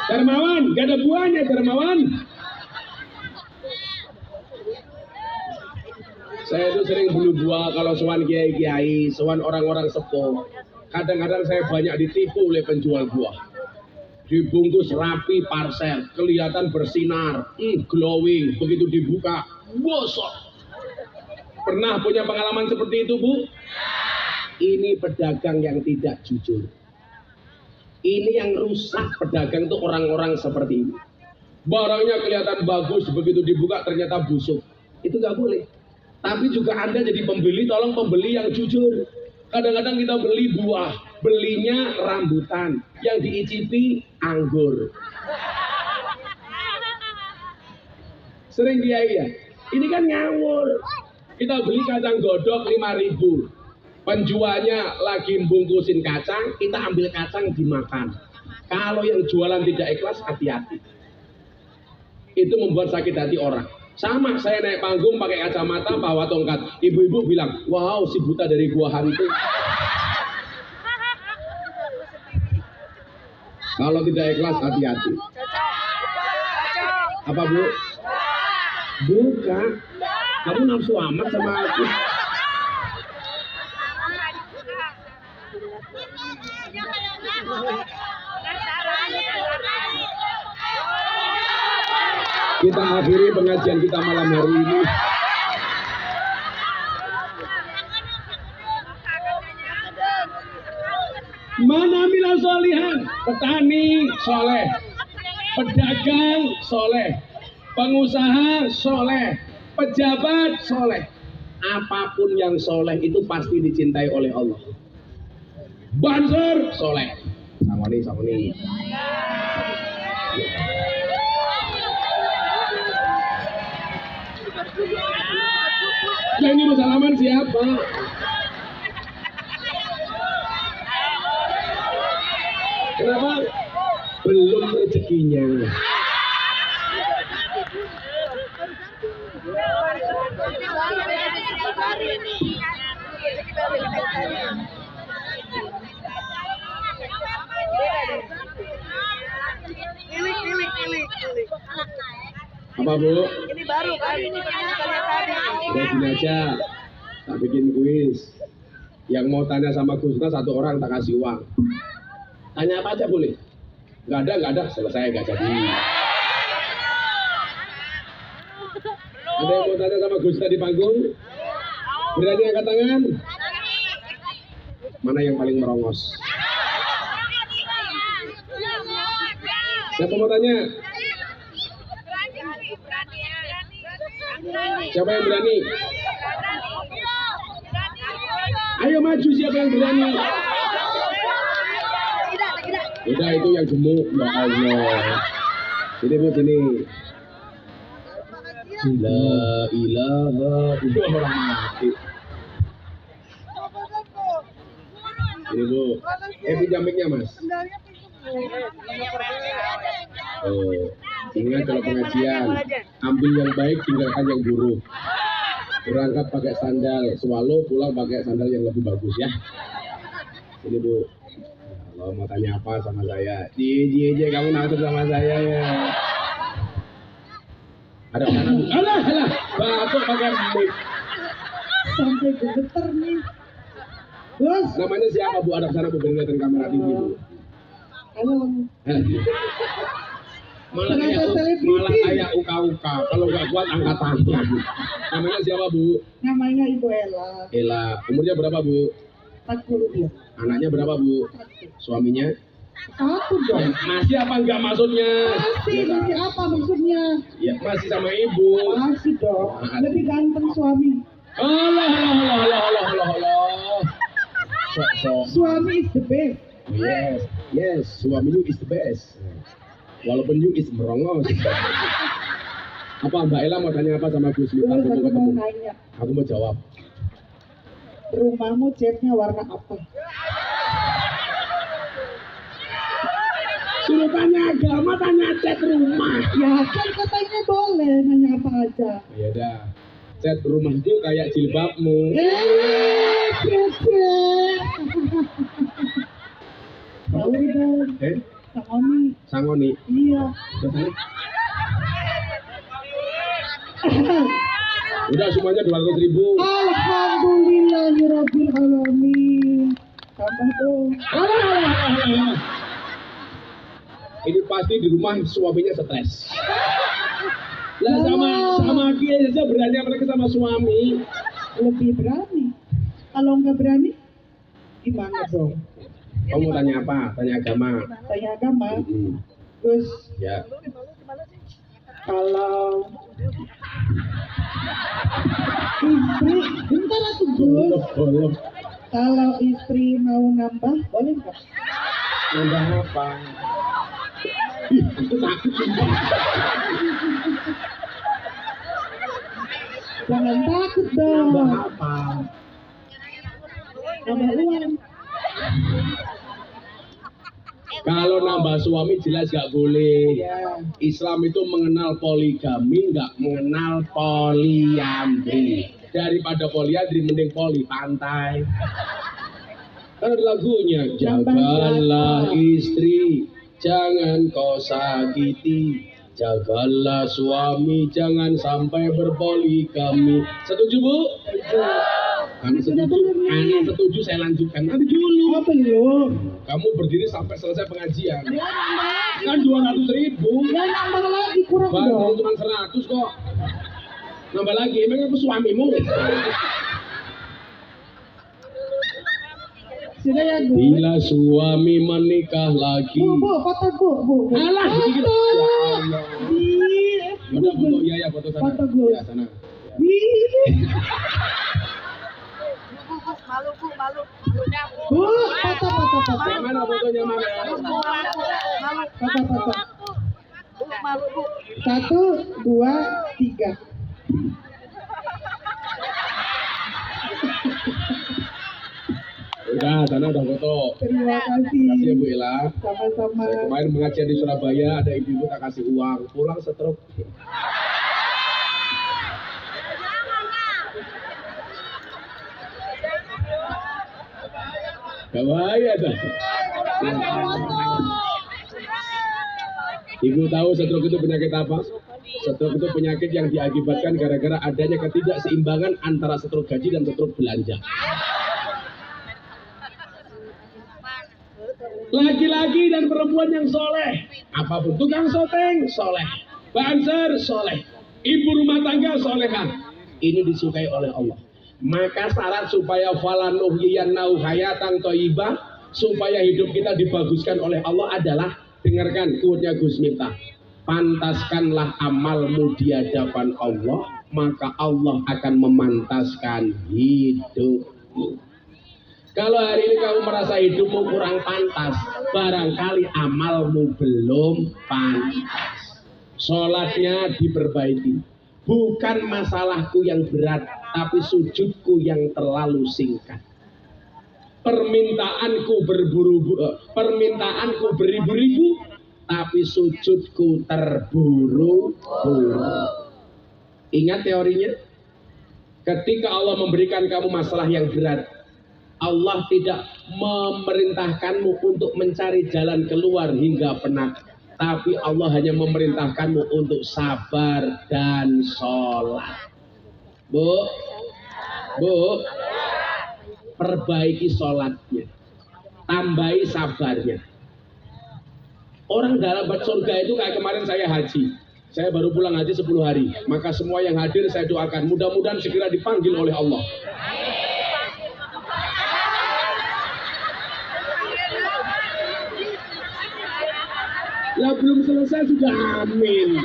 Dermawan, gak ada buahnya Dermawan. Saya tuh sering beli buah kalau sowan kiai-kiai, sowan orang-orang sepuh. Kadang-kadang saya banyak ditipu oleh penjual buah. Dibungkus rapi parcel, kelihatan bersinar, glowing, begitu dibuka, gosok. Pernah punya pengalaman seperti itu Bu? Ini pedagang yang tidak jujur. Ini yang rusak pedagang itu orang-orang seperti ini. Barangnya kelihatan bagus, begitu dibuka ternyata busuk. Itu nggak boleh. Tapi juga Anda jadi pembeli, tolong pembeli yang jujur. Kadang-kadang kita beli buah, belinya rambutan, yang diicipi anggur. Sering dia ya. Ini kan ngawur. Kita beli kacang godok 5.000. Penjualnya lagi bungkusin kacang, kita ambil kacang dimakan. Kalau yang jualan tidak ikhlas, hati-hati. Itu membuat sakit hati orang. Sama, saya naik panggung pakai kacamata, bawa tongkat. Ibu-ibu bilang, wow, si buta dari gua hantu. Kalau tidak ikhlas, hati-hati. Apa Bu? Bukan. Kamu nafsu amat sama aku. Kita akhiri pengajian kita malam hari ini. Mana mila sholihan, petani soleh, pedagang soleh, pengusaha soleh, pejabat soleh. Apapun yang soleh itu pasti dicintai oleh Allah. Bansur soleh. Sama nih. Yang nyuruh salaman siapa? Kenapa? Belum rezekinya. Apa Bu? Ini baru kan? Ini tadi. Udah gini aja, tak bikin kuis. Yang mau tanya sama Gusna satu orang tak kasih uang. Tanya apa aja boleh? Nggak ada, selesai nggak jadi. Ada yang mau tanya sama Gusta di panggung? Berani angkat tangan? Mana yang paling merongos? Siapa mau tanya? Siapa yang berani? Ayo maju, siapa yang berani? Udah, itu yang gemuk. Ya Allah. Sini Bu, sini. La ilaha itu orang mati. Ini Bu. Pinjam mic-nya Mas. Oh, ingat kalau pengajian, ambil yang baik, tinggalkan yang buruk. Berangkat pakai sandal swallow, pulang pakai sandal yang lebih bagus ya. Ini Bu. Kalau mau tanya apa sama saya? Ji, kamu naksir sama saya ya. Ada mana Bu? Alah, batuk pakai mic. Sampai gemeter nih. Bos. Namanya siapa Bu? Ada sana Bu, ngeliatin kamera TV Bu. Halo. Malah kayak uka-uka. Kalau nggak kuat angkat tangan. Namanya siapa Bu? Namanya Ibu Ella. Ella. Umurnya berapa Bu? 42. Anaknya berapa Bu? Suaminya? Satu dong. Masih apa enggak maksudnya? Masih apa maksudnya? Ya masih sama Ibu. Masih dong. Lebih ganteng suami. Allah. Sok. Suami is the best. Yes, suami you is the best. Walaupun you is merongos. Apa Mbak Ella mau tanya apa sama Gus Miftah? Aku mau nanya. Aku mau jawab. Rumahmu catnya warna apa? Suruh tanya agama, tanya cat rumah. Ya kan katanya boleh nanya apa aja. Ya udah. Cat rumahku kayak jilbabmu. Boleh dong. Sangoni. Iya. Udah semuanya 200.000. Alhamdulillahirabbil alamin. Tambah dong. Ini pasti di rumah suaminya stres. Lah sama dia aja berani mereka sama suami. Lebih berani. Kalau nggak berani, gimana dong? Kamu tanya apa? Tanya agama. Tanya agama. Terus Ya. kalau istri, bentar atuh Gus. Belum. Kalau istri mau nambah, boleh nggak? Nambah apa? Aku takut sumpah. Jangan takut dong. Nambah apa? Nambah uang. Kalau nambah suami jelas gak boleh. Ya. Islam itu mengenal poligami, nggak mengenal poliandri. Daripada poliandri mending poli pantai. Kan ada lagunya, jagalah istri, jangan kau sakiti. Jagalah suami, jangan sampai berpoligami. Setuju Bu? Kami setuju. Anda setuju, saya lanjutkan. Nanti dulu. Oh belum. Kamu berdiri sampai selesai pengajian. Ya nambah lagi. Kan 200.000. Ya nambah lagi kurang Baru dong. cuma 100 kok. Nambah lagi, emang itu suamimu? Sudah ya Gus. Bila suami menikah lagi. Bu, foto Bu. Alah, dikit. Ya Allah. Udah foto, ya foto sana. Foto Gus. Ya sana. Malu. Bu, foto. Mana fotonya mana? Foto. Malu Bu. 1, 2, 3. Udah, sana udah foto. Terima kasih. Kasih ya Bu Ella. Sama-sama. Saya kemarin mengajar di Surabaya, ada ibu-ibu tak kasih uang, pulang stroke. Bahaya dah. Ibu tahu stroke itu penyakit apa? Stroke itu penyakit yang diakibatkan gara-gara adanya ketidakseimbangan antara stroke gaji dan stroke belanja. Laki-laki dan perempuan yang soleh, apapun tukang soteng soleh, banser soleh, ibu rumah tangga solehah, ini disukai oleh Allah. Maka syarat supaya falanuhyiyannahu hayatan thayyibah, supaya hidup kita dibaguskan oleh Allah adalah, dengarkan quote-nya Gus Miftah, pantaskanlah amalmu di hadapan Allah, maka Allah akan memantaskan hidupmu. Kalau hari ini kamu merasa hidupmu kurang pantas, barangkali amalmu belum pantas. Sholatnya diperbaiki. Bukan masalahku yang berat, tapi sujudku yang terlalu singkat. Permintaanku beribu-ribu, tapi sujudku terburu-buru. Ingat teorinya? Ketika Allah memberikan kamu masalah yang berat, Allah tidak memerintahkanmu untuk mencari jalan keluar hingga penat, tapi Allah hanya memerintahkanmu untuk sabar dan sholat. Bu, perbaiki sholatnya, tambahi sabarnya. Orang dalam surga itu kayak kemarin saya haji. Saya baru pulang haji 10 hari. Maka semua yang hadir saya doakan, mudah-mudahan segera dipanggil oleh Allah. Lah belum selesai sudah amin.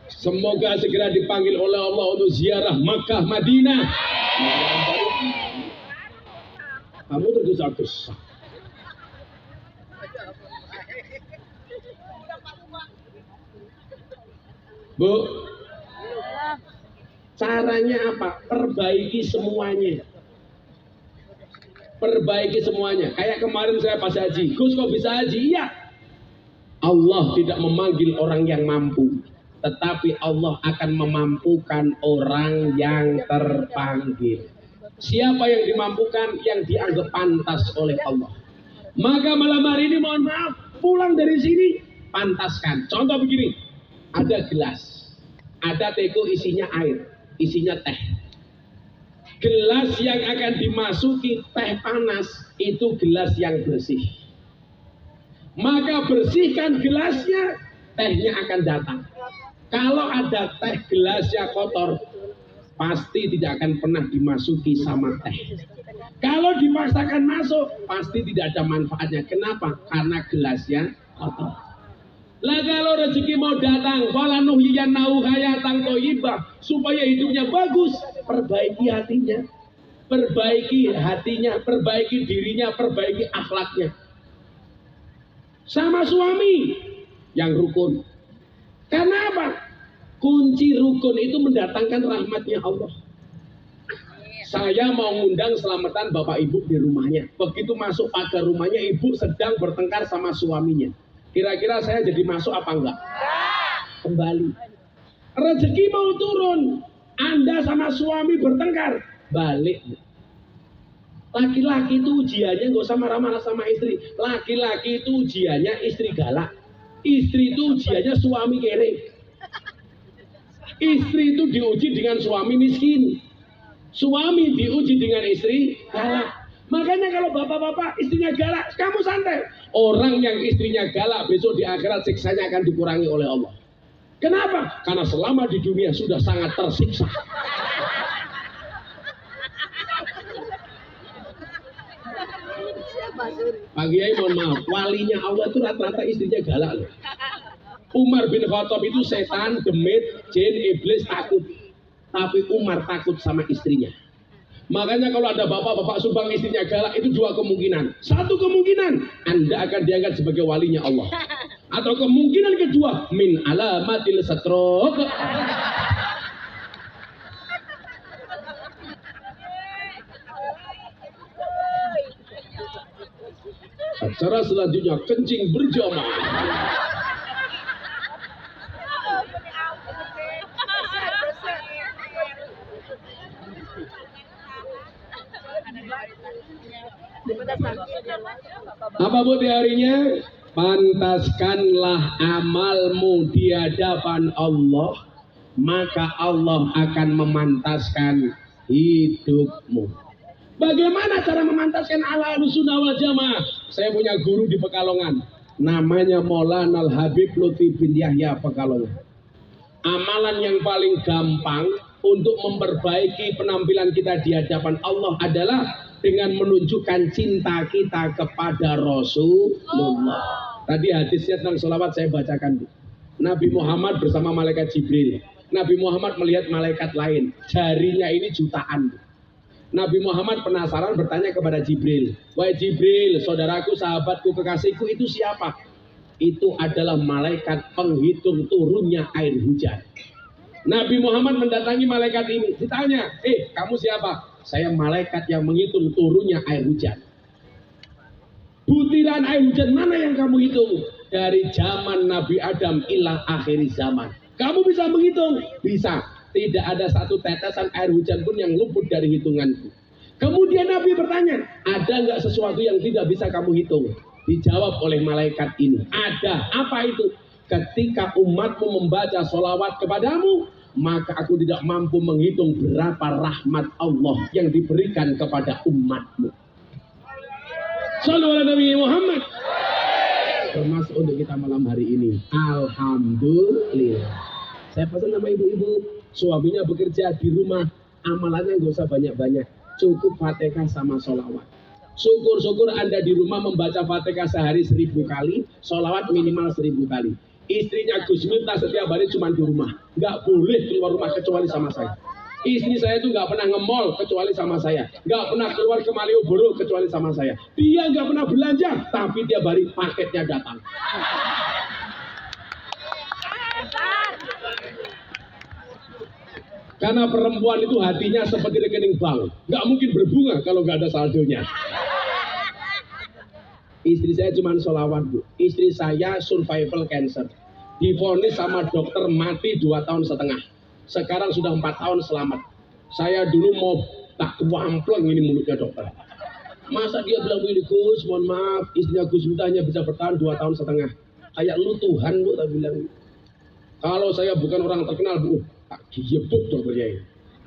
Semoga segera dipanggil oleh Allah untuk ziarah Makkah Madinah. Kamu tergesa-gesa. Bu, caranya apa? Perbaiki semuanya. Perbaiki semuanya. Kayak kemarin saya pas haji. Gus kok bisa haji? Iya. Allah tidak memanggil orang yang mampu, tetapi Allah akan memampukan orang yang terpanggil. Siapa yang dimampukan? Yang dianggap pantas oleh Allah. Maka malam hari ini mohon maaf, pulang dari sini pantaskan. Contoh begini, ada gelas, ada teko isinya air, isinya teh. Gelas yang akan dimasuki teh panas itu gelas yang bersih. Maka bersihkan gelasnya, tehnya akan datang. Kalau ada teh gelasnya kotor, pasti tidak akan pernah dimasuki sama teh. Kalau dipaksakan masuk, pasti tidak ada manfaatnya. Kenapa? Karena gelasnya kotor. Lah kalau rezeki mau datang, falanuhyiyannahu hayatan thayyibah, supaya hidupnya bagus, perbaiki hatinya, perbaiki dirinya, perbaiki akhlaknya. Sama suami yang rukun. Karena apa? Kunci rukun itu mendatangkan rahmatnya Allah. Saya mau ngundang selamatan bapak ibu di rumahnya. Begitu masuk pagar rumahnya, ibu sedang bertengkar sama suaminya. Kira-kira saya jadi masuk apa enggak? Kembali. Rezeki mau turun, Anda sama suami bertengkar, balik. Laki-laki itu ujiannya nggak usah marah-marah sama istri. Laki-laki itu ujiannya istri galak. Istri itu ujiannya suami kere. Istri itu diuji dengan suami miskin. Suami diuji dengan istri galak. Makanya kalau bapak-bapak istrinya galak, kamu santai. Orang yang istrinya galak besok di akhirat siksanya akan dikurangi oleh Allah. Kenapa? Karena selama di dunia sudah sangat tersiksa. Pak Kiai mohon maaf, walinya Allah itu rata-rata istrinya galak loh. Umar bin Khattab itu setan, demit, jin, iblis takut. Tapi Umar takut sama istrinya. Makanya kalau ada bapak-bapak sumbang istrinya galak, itu dua kemungkinan. Satu kemungkinan, Anda akan diangkat sebagai walinya Allah. Atau kemungkinan kedua, min alamatil satrok. Acara selanjutnya kencing berjamaah. Apa bu teorinya? Pantaskanlah amalmu di hadapan Allah, maka Allah akan memantaskan hidupmu. Bagaimana cara memantaskan ala Ahlussunnah wal Jamaah? Saya punya guru di Pekalongan. namanya Maulana Al-Habib Lutfi bin Yahya Pekalongan. Amalan yang paling gampang untuk memperbaiki penampilan kita di hadapan Allah adalah dengan menunjukkan cinta kita kepada Rasulullah. Tadi hadisnya tentang sholawat saya bacakan. Nabi Muhammad bersama malaikat Jibril. Nabi Muhammad melihat malaikat lain, jarinya ini jutaan. Nabi Muhammad penasaran bertanya kepada Jibril, wahai Jibril, saudaraku, sahabatku, kekasihku, itu siapa? Itu adalah malaikat penghitung turunnya air hujan. Nabi Muhammad mendatangi malaikat ini, ditanya, kamu siapa? Saya malaikat yang menghitung turunnya air hujan. Butiran air hujan mana yang kamu hitung? Dari zaman Nabi Adam ila akhir zaman. Kamu bisa menghitung? Bisa. Tidak ada satu tetesan air hujan pun yang luput dari hitunganku. Kemudian Nabi bertanya, ada nggak sesuatu yang tidak bisa kamu hitung? Dijawab oleh malaikat ini, ada. Apa itu? Ketika umatmu membaca sholawat kepadamu, maka aku tidak mampu menghitung berapa rahmat Allah yang diberikan kepada umatmu. Shallallahu alaihi Nabi Muhammad. Termasuk untuk kita malam hari ini. Alhamdulillah. Saya pesan sama ibu-ibu, suaminya bekerja di rumah, amalannya nggak usah banyak-banyak, cukup Fatihah sama sholawat. Syukur-syukur Anda di rumah membaca Fatihah sehari 1000 kali, sholawat minimal 1000 kali. Istrinya Gus Miftah setiap hari cuma di rumah, nggak boleh keluar rumah kecuali sama saya. Istri saya itu nggak pernah nge-mall kecuali sama saya, nggak pernah keluar ke Malioboro kecuali sama saya. Dia nggak pernah belanja, tapi tiap hari paketnya datang. Karena perempuan itu hatinya seperti rekening bank, nggak mungkin berbunga kalau nggak ada saldonya. Istri saya cuma sholawat, Bu. Istri saya survival cancer, divonis sama dokter mati 2,5 tahun. Sekarang sudah 4 tahun selamat. Saya dulu mau tak wampleng ini mulutnya dokter. Masa dia bilang begini, Gus, mohon maaf, istrinya Gus Miftah hanya bisa bertahan 2,5 tahun. Kayak lu Tuhan, Bu, tak bilang. Kalau saya bukan orang terkenal, Bu, tak giyebuk dokternya ini.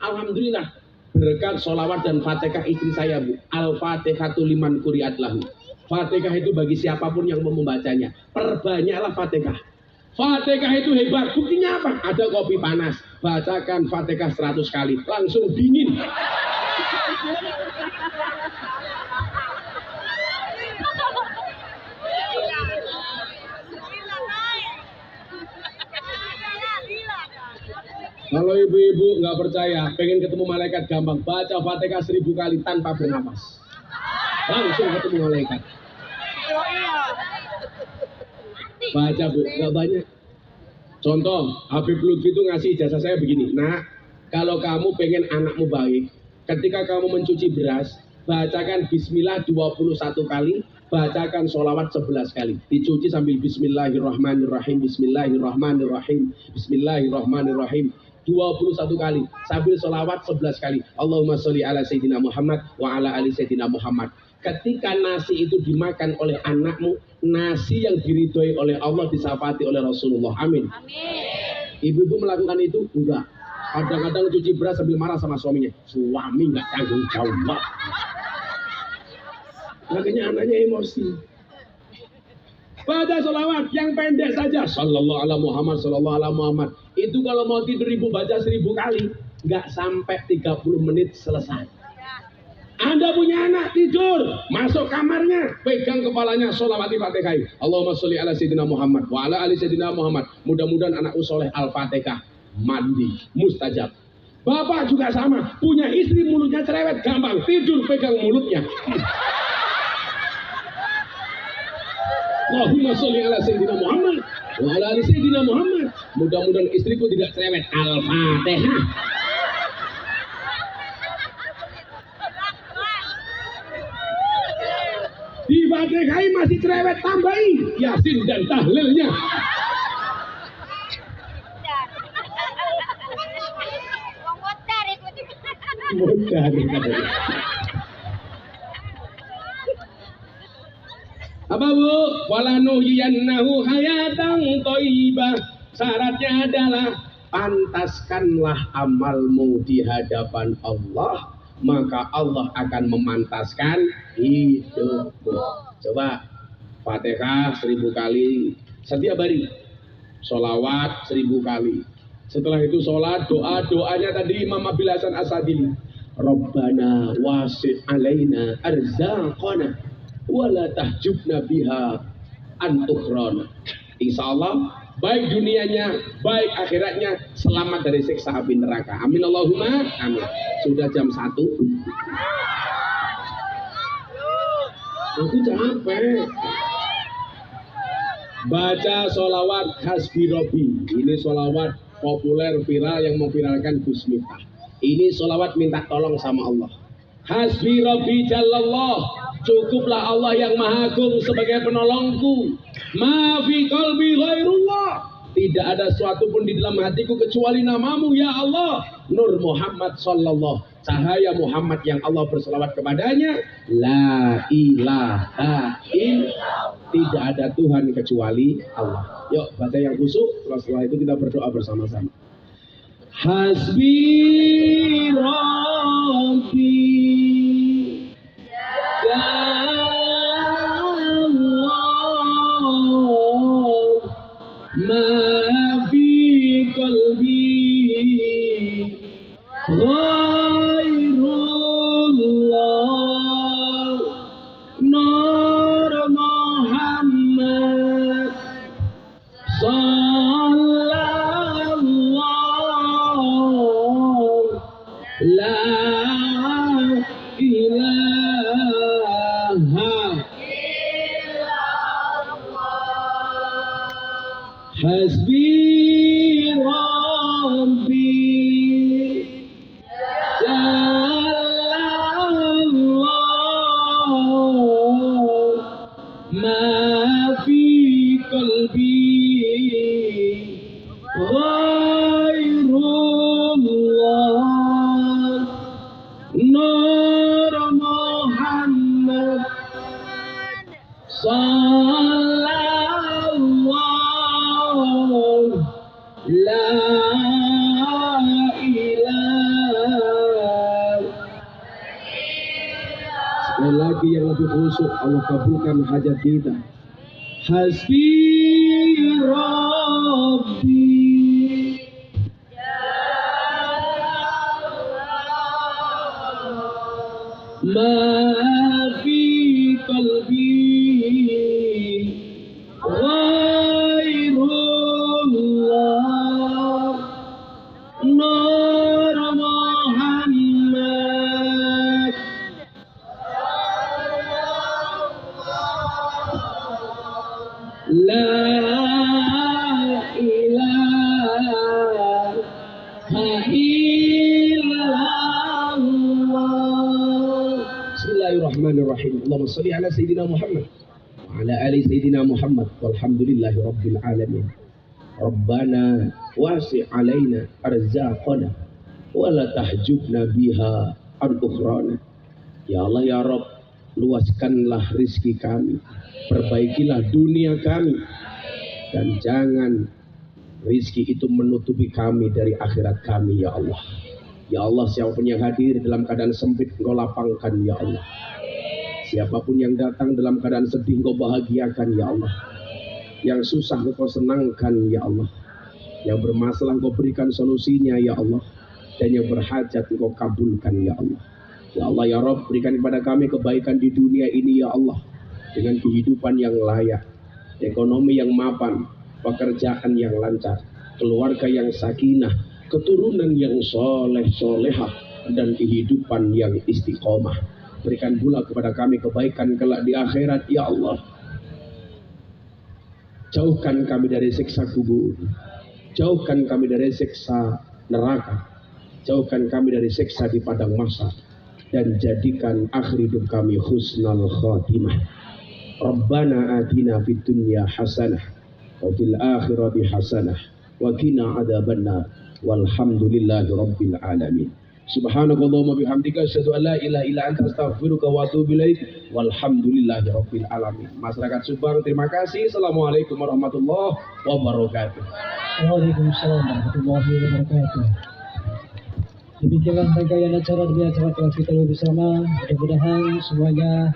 Alhamdulillah, berkat sholawat dan Fatihah istri saya, Bu. Al-Fatihatu liman quri'at lahu. Fatihah itu bagi siapapun yang mau membacanya. Perbanyaklah Fatihah. Fatihah itu hebat. Buktinya apa? Ada kopi panas. Bacakan Fatihah 100 kali. Langsung dingin. Kalau ibu-ibu nggak percaya, pengen ketemu malaikat gampang. Baca Fatihah 1000 kali tanpa bernapas. Langsung ketemu malaikat. Baca, Bu, nggak banyak. Contoh, Habib Lutfi itu ngasih ijazah saya begini. Nah, kalau kamu pengen anakmu baik, ketika kamu mencuci beras, bacakan Bismillah 21 kali, bacakan sholawat 11 kali. Dicuci sambil Bismillahirrahmanirrahim, Bismillahirrahmanirrahim, Bismillahirrahmanirrahim. 21 kali. Sambil sholawat 11 kali. Allahumma sholli ala Sayyidina Muhammad wa ala ali Sayyidina Muhammad. Ketika nasi itu dimakan oleh anakmu, nasi yang diridhoi oleh Allah disafati oleh Rasulullah. Amin. Amin. Ibu-ibu melakukan itu? Enggak. Kadang-kadang cuci beras sambil marah sama suaminya. Suami enggak tanggung jawab. Makanya anaknya emosi. Baca sholawat yang pendek saja. Sallallahu ala Muhammad, sallallahu ala Muhammad. Itu kalau mau tidur ibu baca 1000 kali. Enggak sampai 30 menit selesai. Anda punya anak tidur, masuk kamarnya, pegang kepalanya, sholawati Fatihah. Allahumma sholli ala Sayyidina Muhammad wa ala ali Sayyidina Muhammad. Mudah-mudahan anakku soleh Al-Fatihah, mandi, mustajab. Bapak juga sama, punya istri mulutnya cerewet, gampang tidur, pegang mulutnya. Allahumma sholli ala Sayyidina Muhammad wa ala ali Sayyidina Muhammad. Mudah-mudahan istriku tidak cerewet, Al-Fatihah. Di Fatihah masih cerewet, tambahin Yasin dan tahlilnya. Modar. Apa, Bu? Walanuhyiyannahu hayatan thayyibah. Syaratnya adalah pantaskanlah amalmu di hadapan Allah, maka Allah akan memantaskan hidupmu. Coba Fatihah 1000 kali setiap hari, sholawat 1000 kali. Setelah itu sholat, doanya tadi Imam Abil Hasan Asadili, Rabbana wasi' alaina arzaqana wala tahjubna biha antukhrona. Insya Allah baik dunianya, baik akhiratnya selamat dari siksa api neraka. Amin Allahumma amin. Sudah jam 1. Aku capek. Baca sholawat hasbi Robi. Ini sholawat populer viral yang memviralkan Gus Miftah. Ini sholawat minta tolong sama Allah. Hasbi Robi Jalallah. Cukuplah Allah yang maha agung sebagai penolongku. Ma fi qalbi ghairullah. Tidak ada sesuatu pun di dalam hatiku kecuali namamu ya Allah. Nur Muhammad sallallahu, cahaya Muhammad yang Allah berselawat kepadanya. La ilaha illallah. Tidak ada Tuhan kecuali Allah. Yuk baca yang khusyuk. Setelah itu kita berdoa bersama-sama. Hasbi Rabbi ma fi qalbi ghairullah nur Muhammad sallallahu la ilaha Hasbi Rabbi Jalallah ma fi qalbi ghairullah nur Muhammad sallallahu la ilaha. Sekali lagi yang lebih khusyuk, Allah kabulkan hajat kita. Hasbi Rabbi ma fi qalbi ghairullah nur Muhammad la ilaha illallah. Bismillahirrahmanirrahim. Allahumma shalli ala sayyidina Muhammad wa ala ali sayyidina Muhammad walhamdulillahi rabbil alamin. Rabbana wasi' alaina arzaqana wa la tahjubna biha an ukhrana. Ya Allah ya Rabb, luaskanlah rizki kami, perbaikilah dunia kami, dan jangan rizki itu menutupi kami dari akhirat kami ya Allah. Ya Allah, siapapun yang hadir dalam keadaan sempit Engkau lapangkan ya Allah. Siapapun yang datang dalam keadaan sedih Engkau bahagiakan ya Allah. Yang susah Engkau senangkan ya Allah. Yang bermasalah Engkau berikan solusinya ya Allah. Dan yang berhajat Engkau kabulkan ya Allah. Ya Allah ya Rabb, berikan kepada kami kebaikan di dunia ini ya Allah, dengan kehidupan yang layak, ekonomi yang mapan, pekerjaan yang lancar, keluarga yang sakinah, keturunan yang soleh solehah, dan kehidupan yang istiqomah. Berikan pula kepada kami kebaikan kelak di akhirat ya Allah. Jauhkan kami dari siksa kubur, jauhkan kami dari siksa neraka, jauhkan kami dari siksa di padang mahsyar, dan jadikan akhir hidup kami husnul khatimah. Rabbana atina fid dunya hasanah wa fil akhirati hasanah wa qina adzabannar. Walhamdulillahi rabbil alamin. Subhanakallahumma bihamdika asyhadu an la ilaha illa anta astaghfiruka wa atubu ilaik. Walhamdulillahi rabbil alamin. Masyarakat Subang, terima kasih. Assalamualaikum warahmatullahi wabarakatuh. Waalaikumsalam warahmatullahi wabarakatuh. Demikianlah rangkaian acara demi acara kelas kita bersama. Mudah-mudahan semuanya